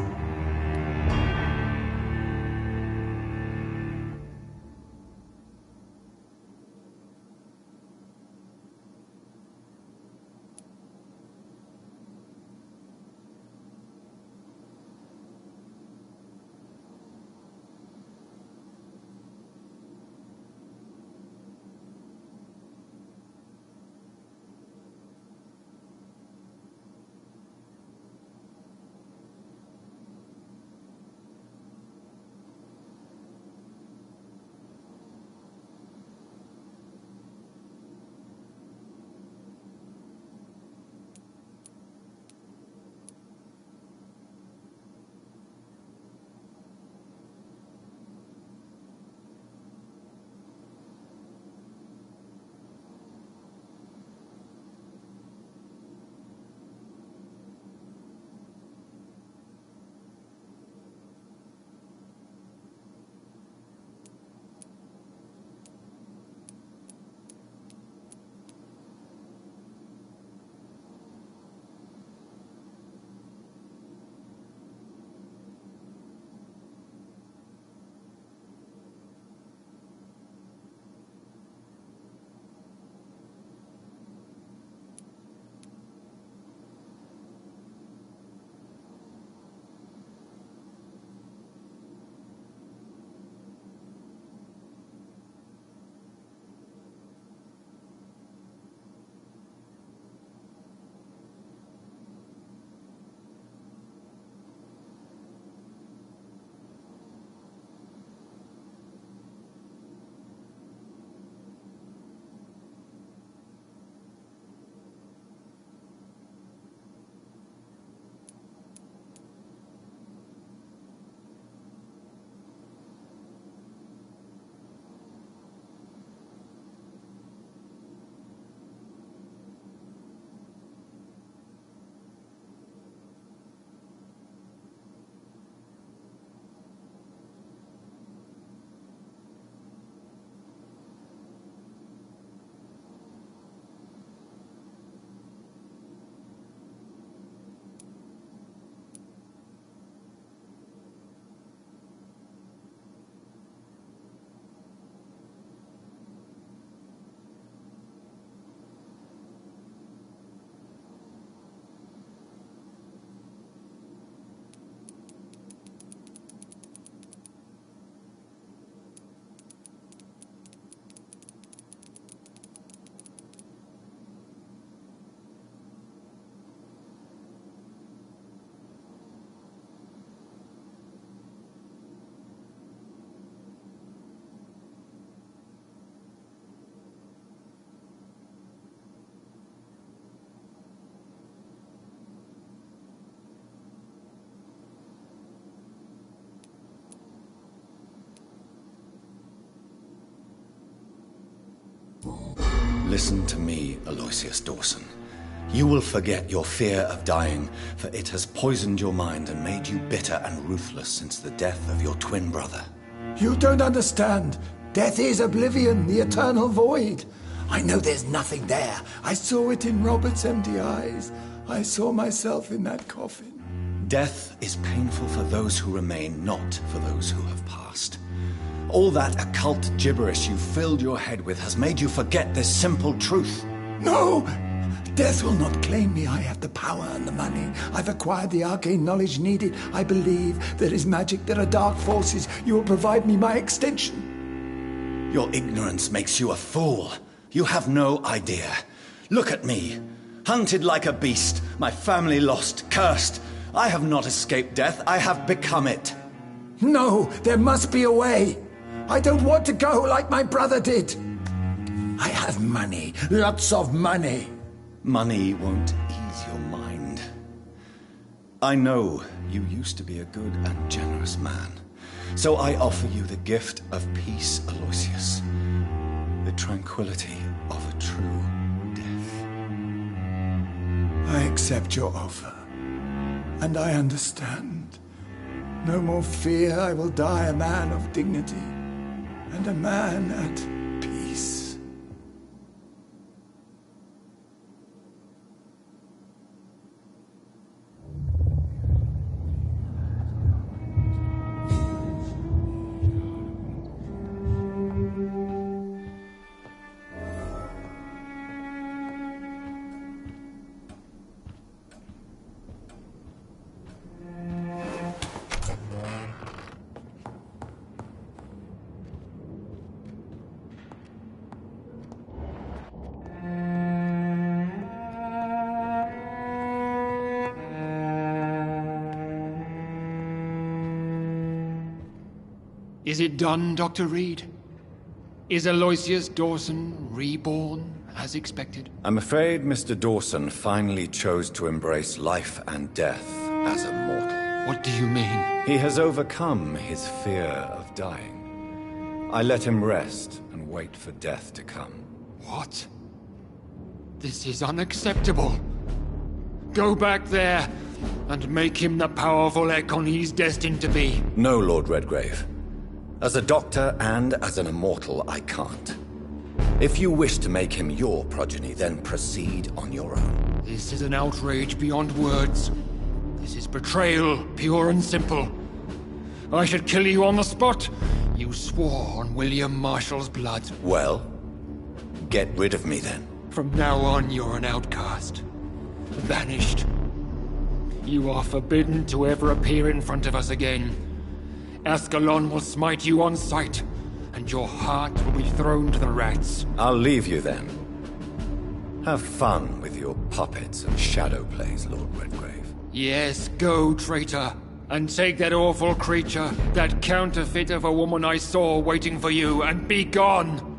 Listen to me, Aloysius Dawson. You will forget your fear of dying, for it has poisoned your mind and made you bitter and ruthless since the death of your twin brother. You don't understand. Death is oblivion, the eternal void. I know there's nothing there. I saw it in Robert's empty eyes. I saw myself in that coffin. Death is painful for those who remain, not for those who have passed. All that occult gibberish you filled your head with has made you forget this simple truth. No! Death will not claim me. I have the power and the money. I've acquired the arcane knowledge needed. I believe there is magic, there are dark forces. You will provide me my extension. Your ignorance makes you a fool. You have no idea. Look at me. Hunted like a beast, my family lost, cursed. I have not escaped death, I have become it. No, there must be a way. I don't want to go like my brother did. I have money, lots of money. Money won't ease your mind. I know you used to be a good and generous man, so I offer you the gift of peace, Aloysius. The tranquility of a true death. I accept your offer, and I understand. No more fear, I will die a man of dignity, and a man at peace. Is it done, Dr. Reed? Is Aloysius Dawson reborn, as expected? I'm afraid Mr. Dawson finally chose to embrace life and death as a mortal. What do you mean? He has overcome his fear of dying. I let him rest and wait for death to come. What? This is unacceptable. Go back there and make him the powerful Ekon he's destined to be. No, Lord Redgrave. As a doctor and as an immortal, I can't. If you wish to make him your progeny, then proceed on your own. This is an outrage beyond words. This is betrayal, pure and simple. I should kill you on the spot. You swore on William Marshall's blood. Well, get rid of me then. From now on, you're an outcast. Vanished. You are forbidden to ever appear in front of us again. Ascalon will smite you on sight, and your heart will be thrown to the rats. I'll leave you then. Have fun with your puppets and shadow plays, Lord Redgrave. Yes, go, traitor, and take that awful creature, that counterfeit of a woman I saw waiting for you, and be gone!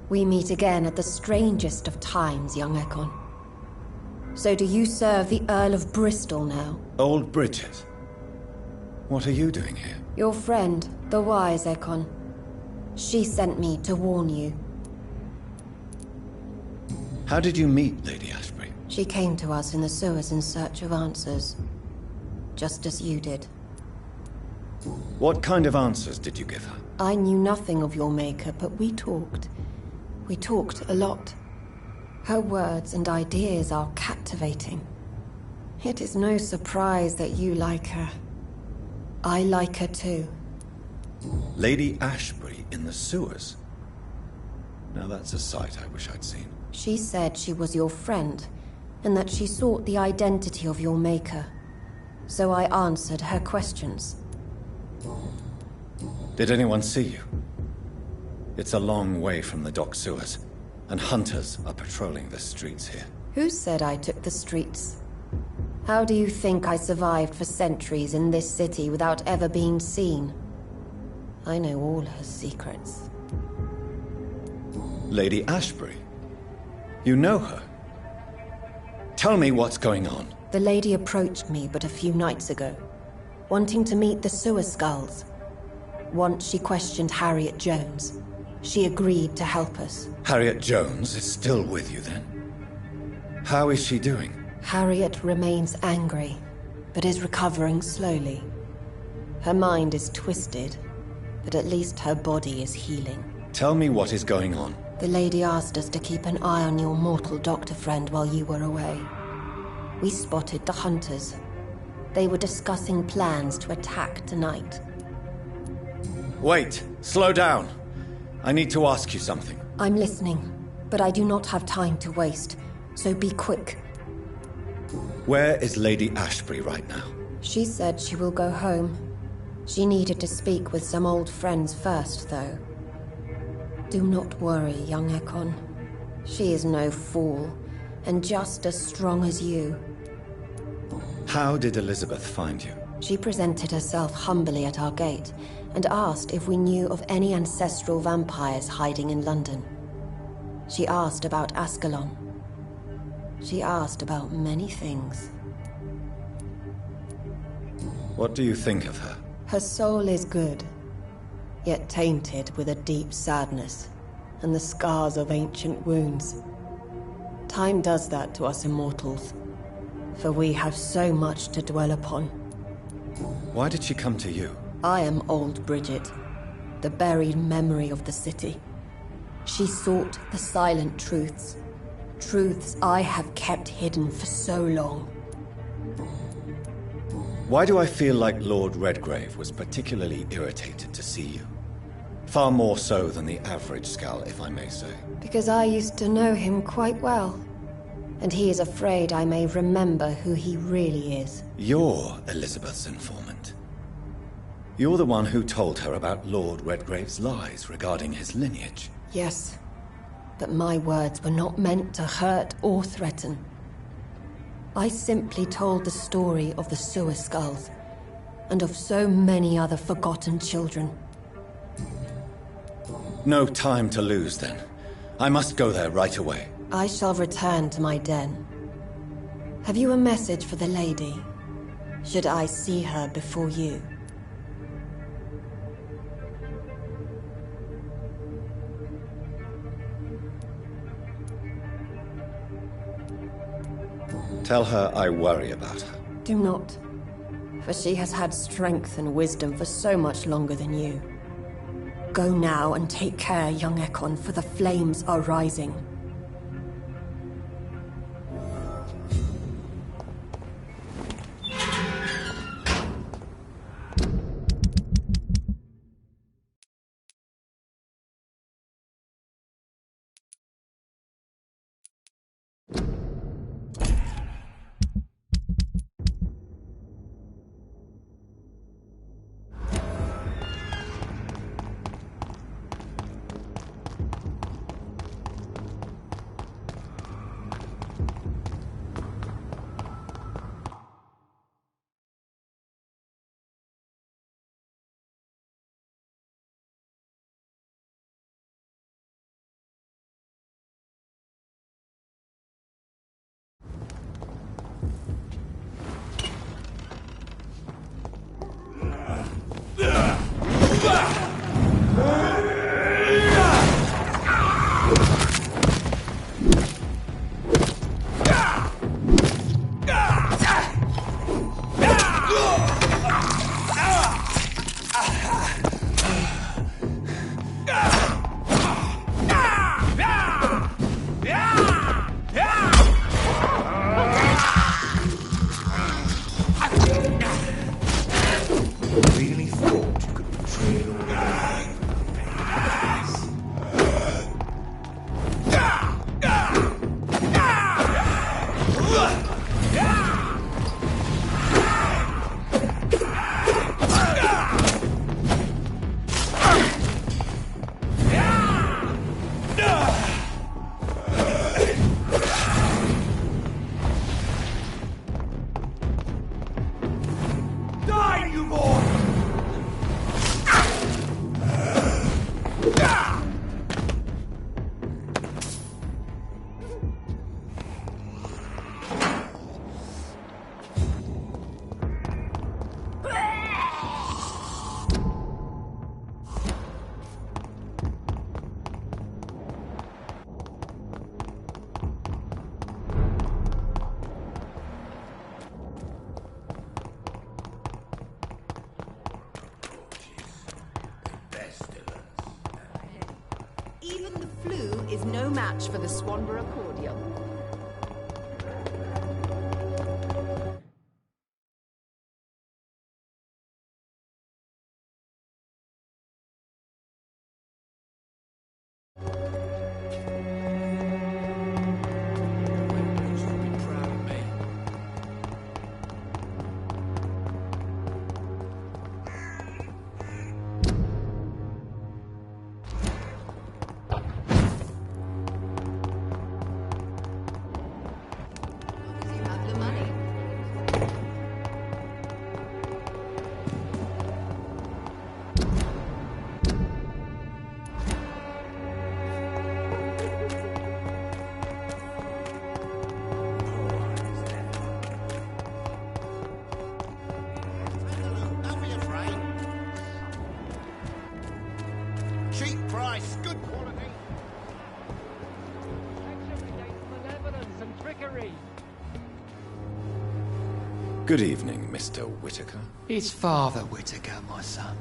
We meet again at the strangest of times, young Ekon. So do you serve the Earl of Bristol now? Old Bridget. What are you doing here? Your friend, the wise Ekon. She sent me to warn you. How did you meet Lady Ashbury? She came to us in the sewers in search of answers. Just as you did. What kind of answers did you give her? I knew nothing of your maker, but we talked. We talked a lot. Her words and ideas are captivating. It is no surprise that you like her. I like her too. Lady Ashbury in the sewers? Now that's a sight I wish I'd seen. She said she was your friend, and that she sought the identity of your maker. So I answered her questions. Did anyone see you? It's a long way from the dock sewers, and hunters are patrolling the streets here. Who said I took the streets? How do you think I survived for centuries in this city without ever being seen? I know all her secrets. Lady Ashbury? You know her? Tell me what's going on. The lady approached me but a few nights ago, wanting to meet the sewer skulls. Once she questioned Harriet Jones. She agreed to help us. Harriet Jones is still with you then? How is she doing? Harriet remains angry, but is recovering slowly. Her mind is twisted, but at least her body is healing. Tell me what is going on. The lady asked us to keep an eye on your mortal doctor friend while you were away. We spotted the hunters. They were discussing plans to attack tonight. Wait, slow down. I need to ask you something. I'm listening, but I do not have time to waste, so be quick. Where is Lady Ashbury right now? She said she will go home. She needed to speak with some old friends first, though. Do not worry, young Ekon. She is no fool, and just as strong as you. How did Elizabeth find you? She presented herself humbly at our gate, and asked if we knew of any ancestral vampires hiding in London. She asked about Ascalon. She asked about many things. What do you think of her? Her soul is good, yet tainted with a deep sadness, and the scars of ancient wounds. Time does that to us immortals, for we have so much to dwell upon. Why did she come to you? I am old Bridget, the buried memory of the city. She sought the silent truths, truths I have kept hidden for so long. Why do I feel like Lord Redgrave was particularly irritated to see you? Far more so than the average Skull, if I may say. Because I used to know him quite well, and he is afraid I may remember who he really is. You're Elizabeth's informant. You're the one who told her about Lord Redgrave's lies regarding his lineage. Yes, but my words were not meant to hurt or threaten. I simply told the story of the sewer skulls, and of so many other forgotten children. No time to lose, then. I must go there right away. I shall return to my den. Have you a message for the lady? Should I see her before you? Tell her I worry about her. Do not, for she has had strength and wisdom for so much longer than you. Go now and take care, young Ekon, for the flames are rising. no match for the Swanborough cordial. Cheap price, good quality. Malevolence and trickery. Good evening, Mr. Whitaker. It's Father Whitaker, my son.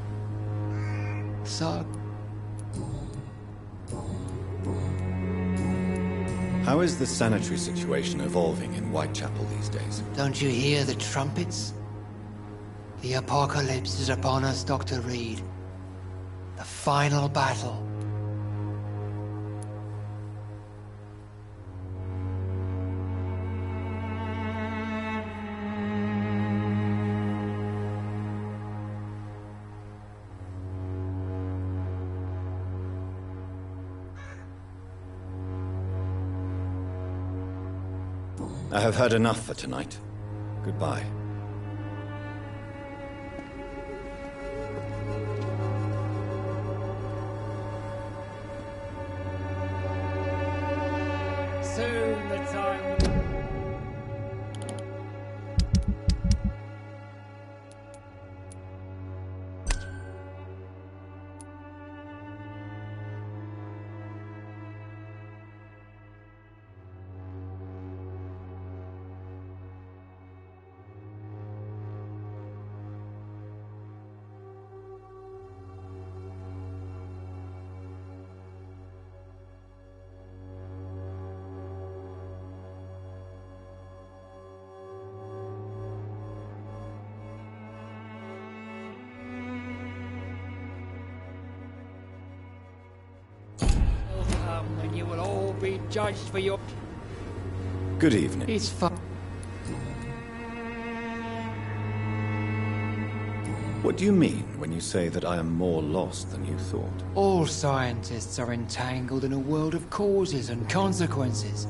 So, How is the sanitary situation evolving in Whitechapel these days? don't you hear the trumpets? The apocalypse is upon us, Dr. Reed. The final battle. I have heard enough for tonight. Goodbye. Soon the time. And you will all be judged for your... Good evening. It's fun. What do you mean when you say that I am more lost than you thought? All scientists are entangled in a world of causes and consequences.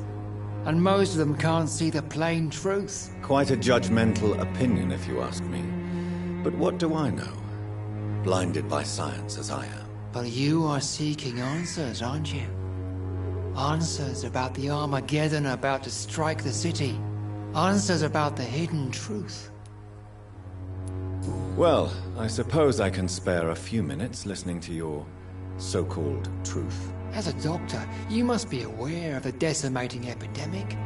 And most of them can't see the plain truth. Quite a judgmental opinion, if you ask me. But what do I know? Blinded by science as I am. But you are seeking answers, aren't you? Answers about the Armageddon about to strike the city. Answers about the hidden truth. Well, I suppose I can spare a few minutes listening to your so-called truth. As a doctor, you must be aware of the decimating epidemic.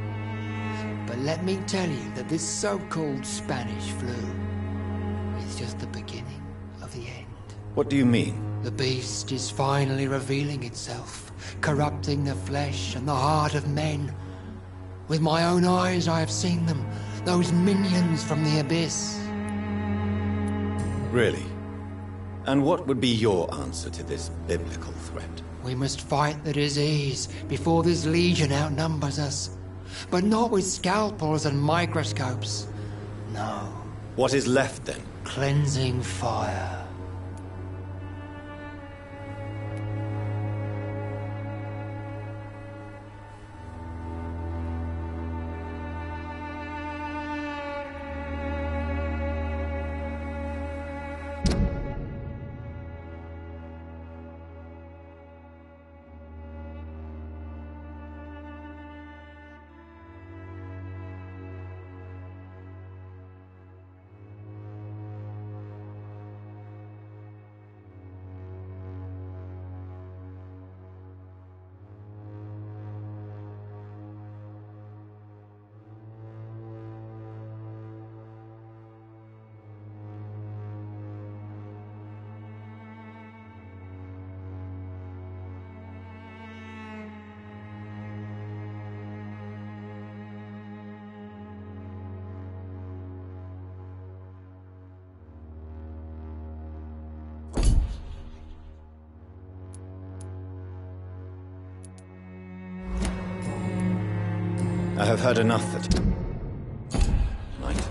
But let me tell you that this so-called Spanish flu is just the beginning of the end. What do you mean? The beast is finally revealing itself, corrupting the flesh and the heart of men. With my own eyes I have seen them, those minions from the abyss. Really? And what would be your answer to this biblical threat? We must fight the disease before this legion outnumbers us. But not with scalpels and microscopes. No. What is left then? Cleansing fire. I have heard enough that... Right.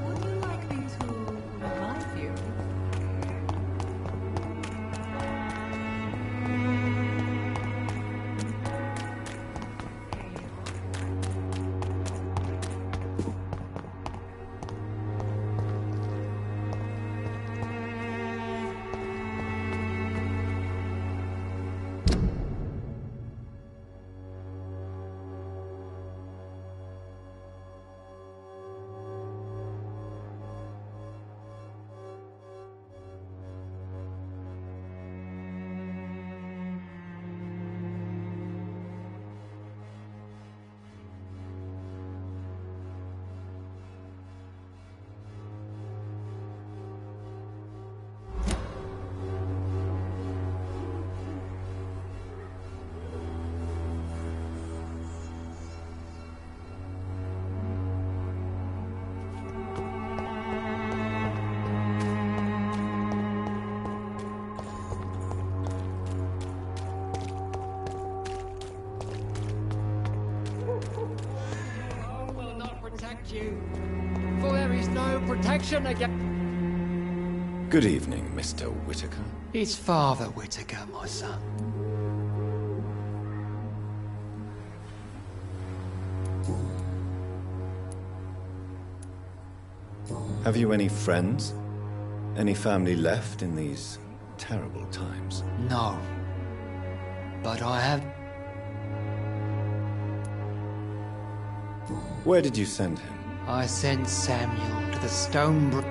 Would you like me to revive you? Will not protect you, for there is no protection against... Good evening, Mr. Whitaker. It's Father Whitaker, my son. Have you any friends? Any family left in these terrible times? No. But I have... Where did you send him? I sent Samuel to the Stone...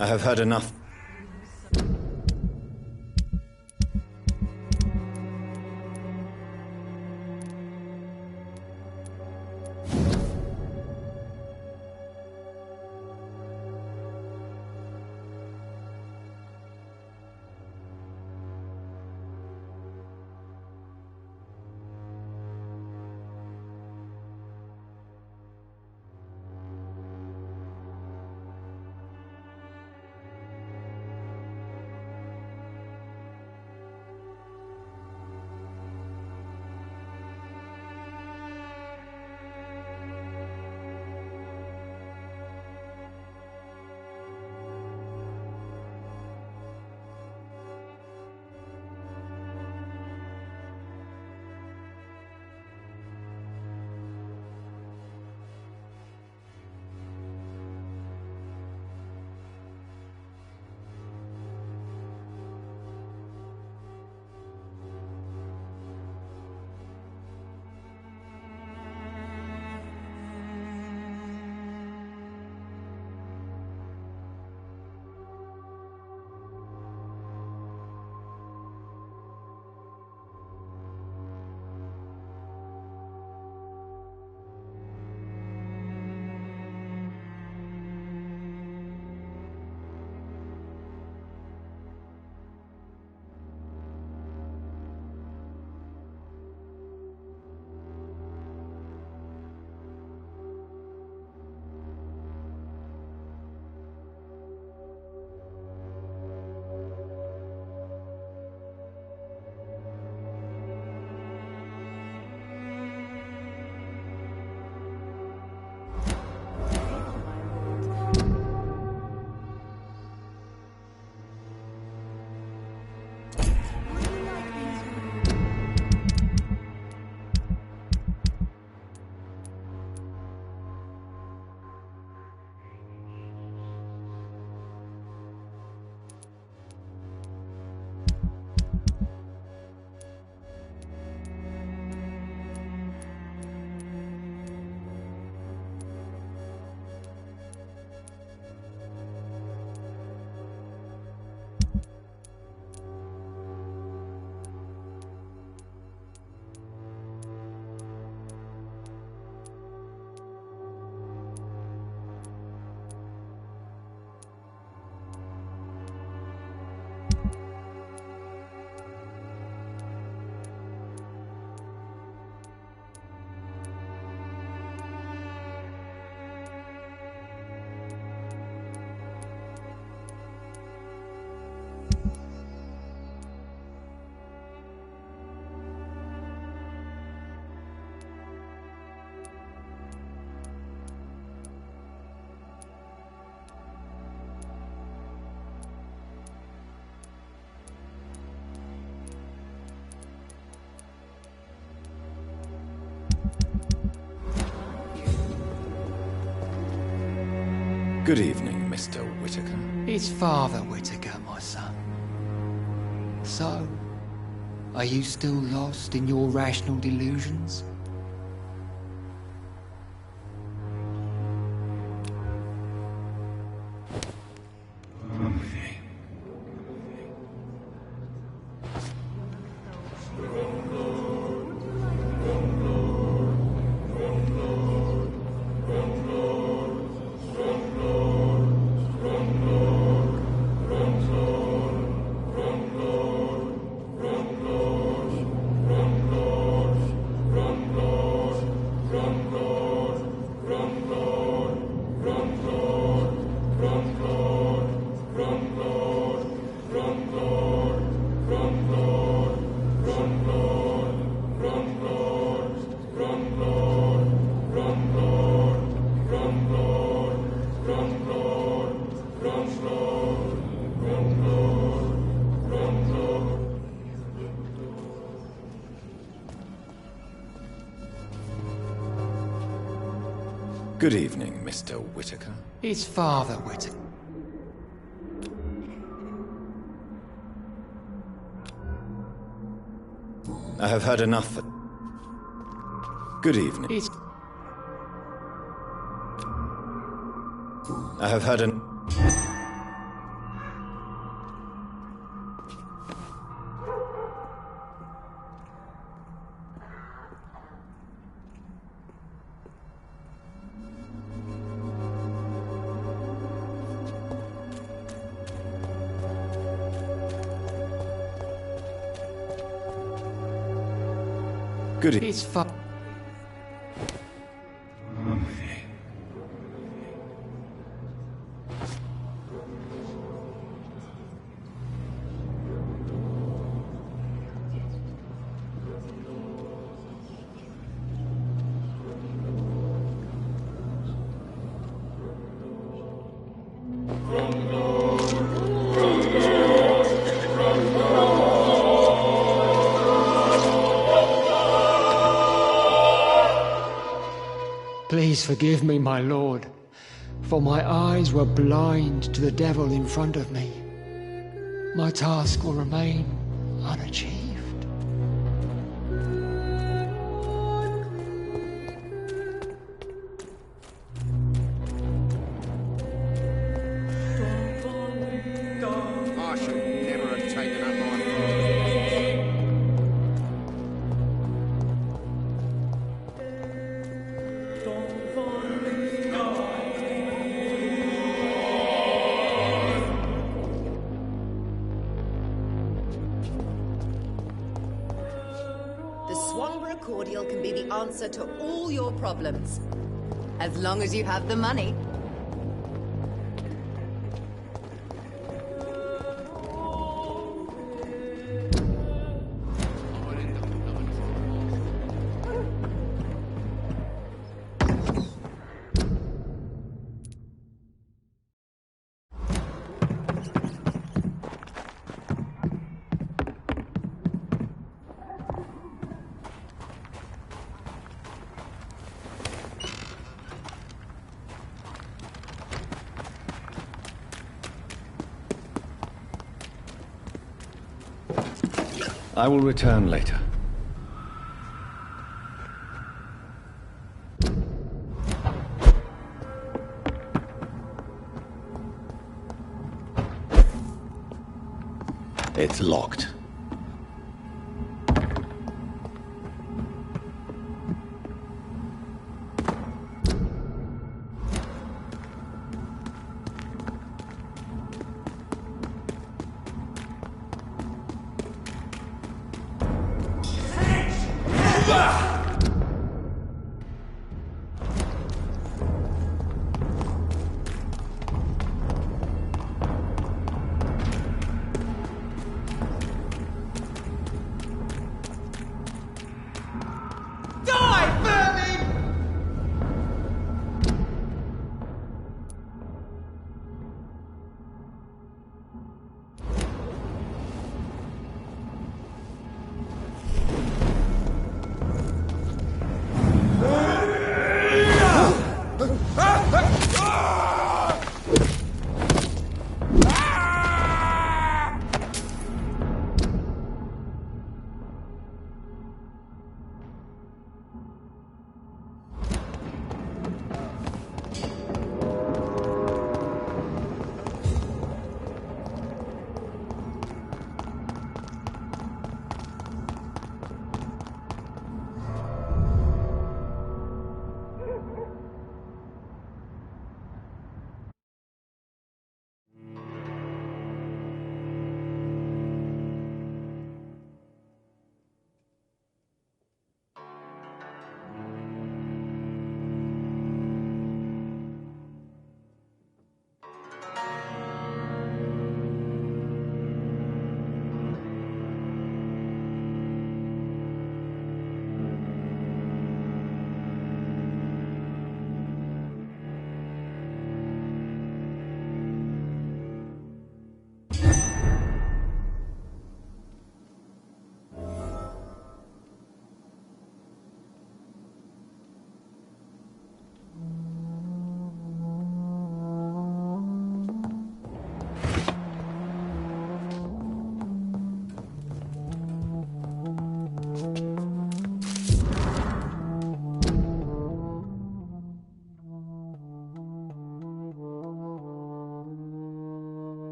I have heard enough. Good evening, Mr. Whitaker. It's Father Whitaker, my son. So, are you still lost in your rational delusions? Good evening, Mr. Whitaker. It's Father Whitaker. I have heard enough. Good evening. I have heard Good. It's fun. Please forgive me, my lord, for my eyes were blind to the devil in front of me. My task will remain unachieved. I should never have taken up my The Swanborough cordial can be the answer to all your problems. As long as you have the money. I will return later. It's locked.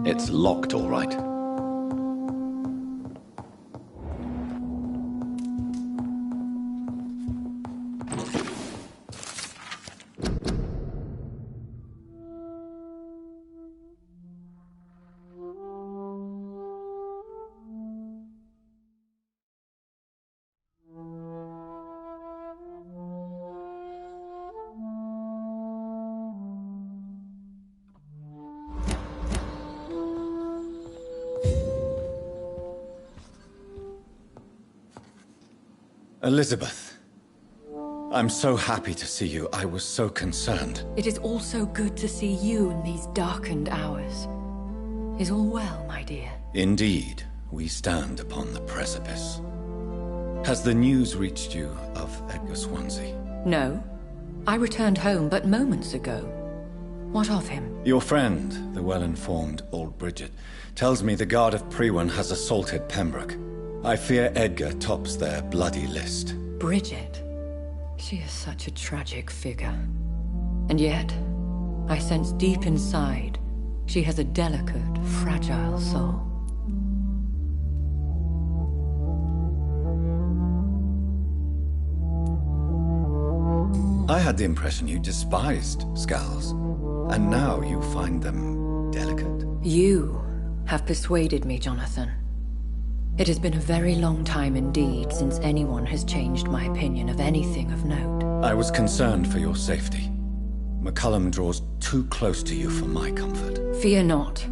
It's locked, all right. Elizabeth, I'm so happy to see you. I was so concerned. It is also good to see you in these darkened hours. Is all well, my dear? Indeed, we stand upon the precipice. Has the news reached you of Edgar Swansea? No. I returned home but moments ago. What of him? Your friend, the well-informed old Bridget, tells me the Guard of Priwen has assaulted Pembroke. I fear Edgar tops their bloody list. Bridget? She is such a tragic figure. And yet, I sense deep inside, she has a delicate, fragile soul. I had the impression you despised skulls, and now you find them delicate. You have persuaded me, Jonathan. It has been a very long time indeed since anyone has changed my opinion of anything of note. I was concerned for your safety. McCullum draws too close to you for my comfort. Fear not.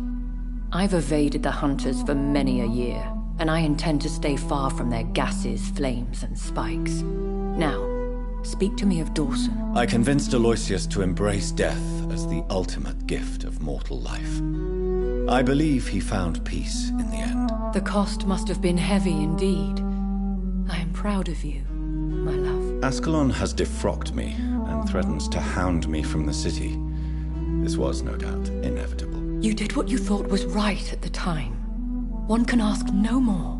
I've evaded the hunters for many a year, and I intend to stay far from their gases, flames, and spikes. Now, speak to me of Dawson. I convinced Aloysius to embrace death as the ultimate gift of mortal life. I believe he found peace in the end. The cost must have been heavy indeed. I am proud of you, my love. Ascalon has defrocked me and threatens to hound me from the city. This was, no doubt, inevitable. You did what you thought was right at the time. One can ask no more.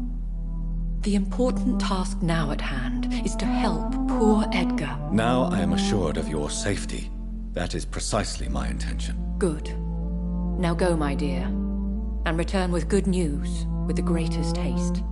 The important task now at hand is to help poor Edgar. Now I am assured of your safety. That is precisely my intention. Good. Now go, my dear, and return with good news with the greatest haste.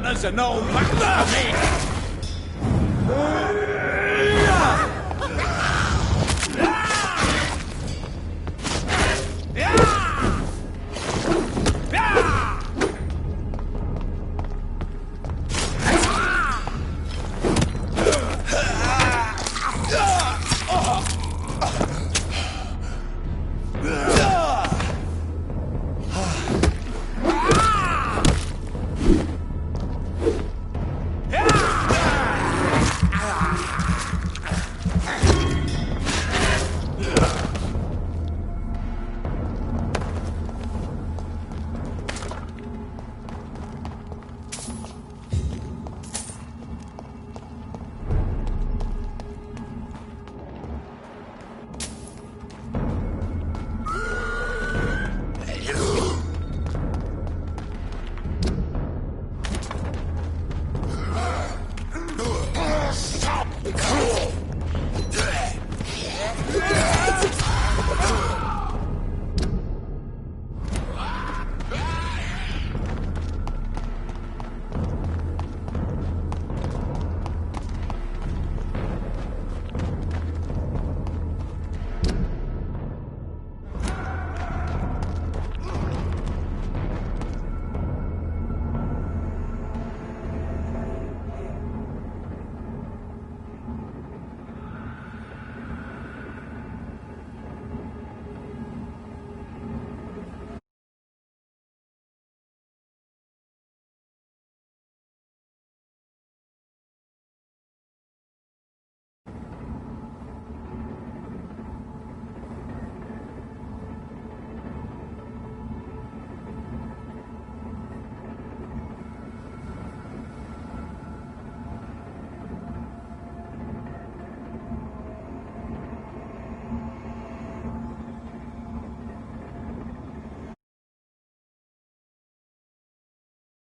There's an old man for me!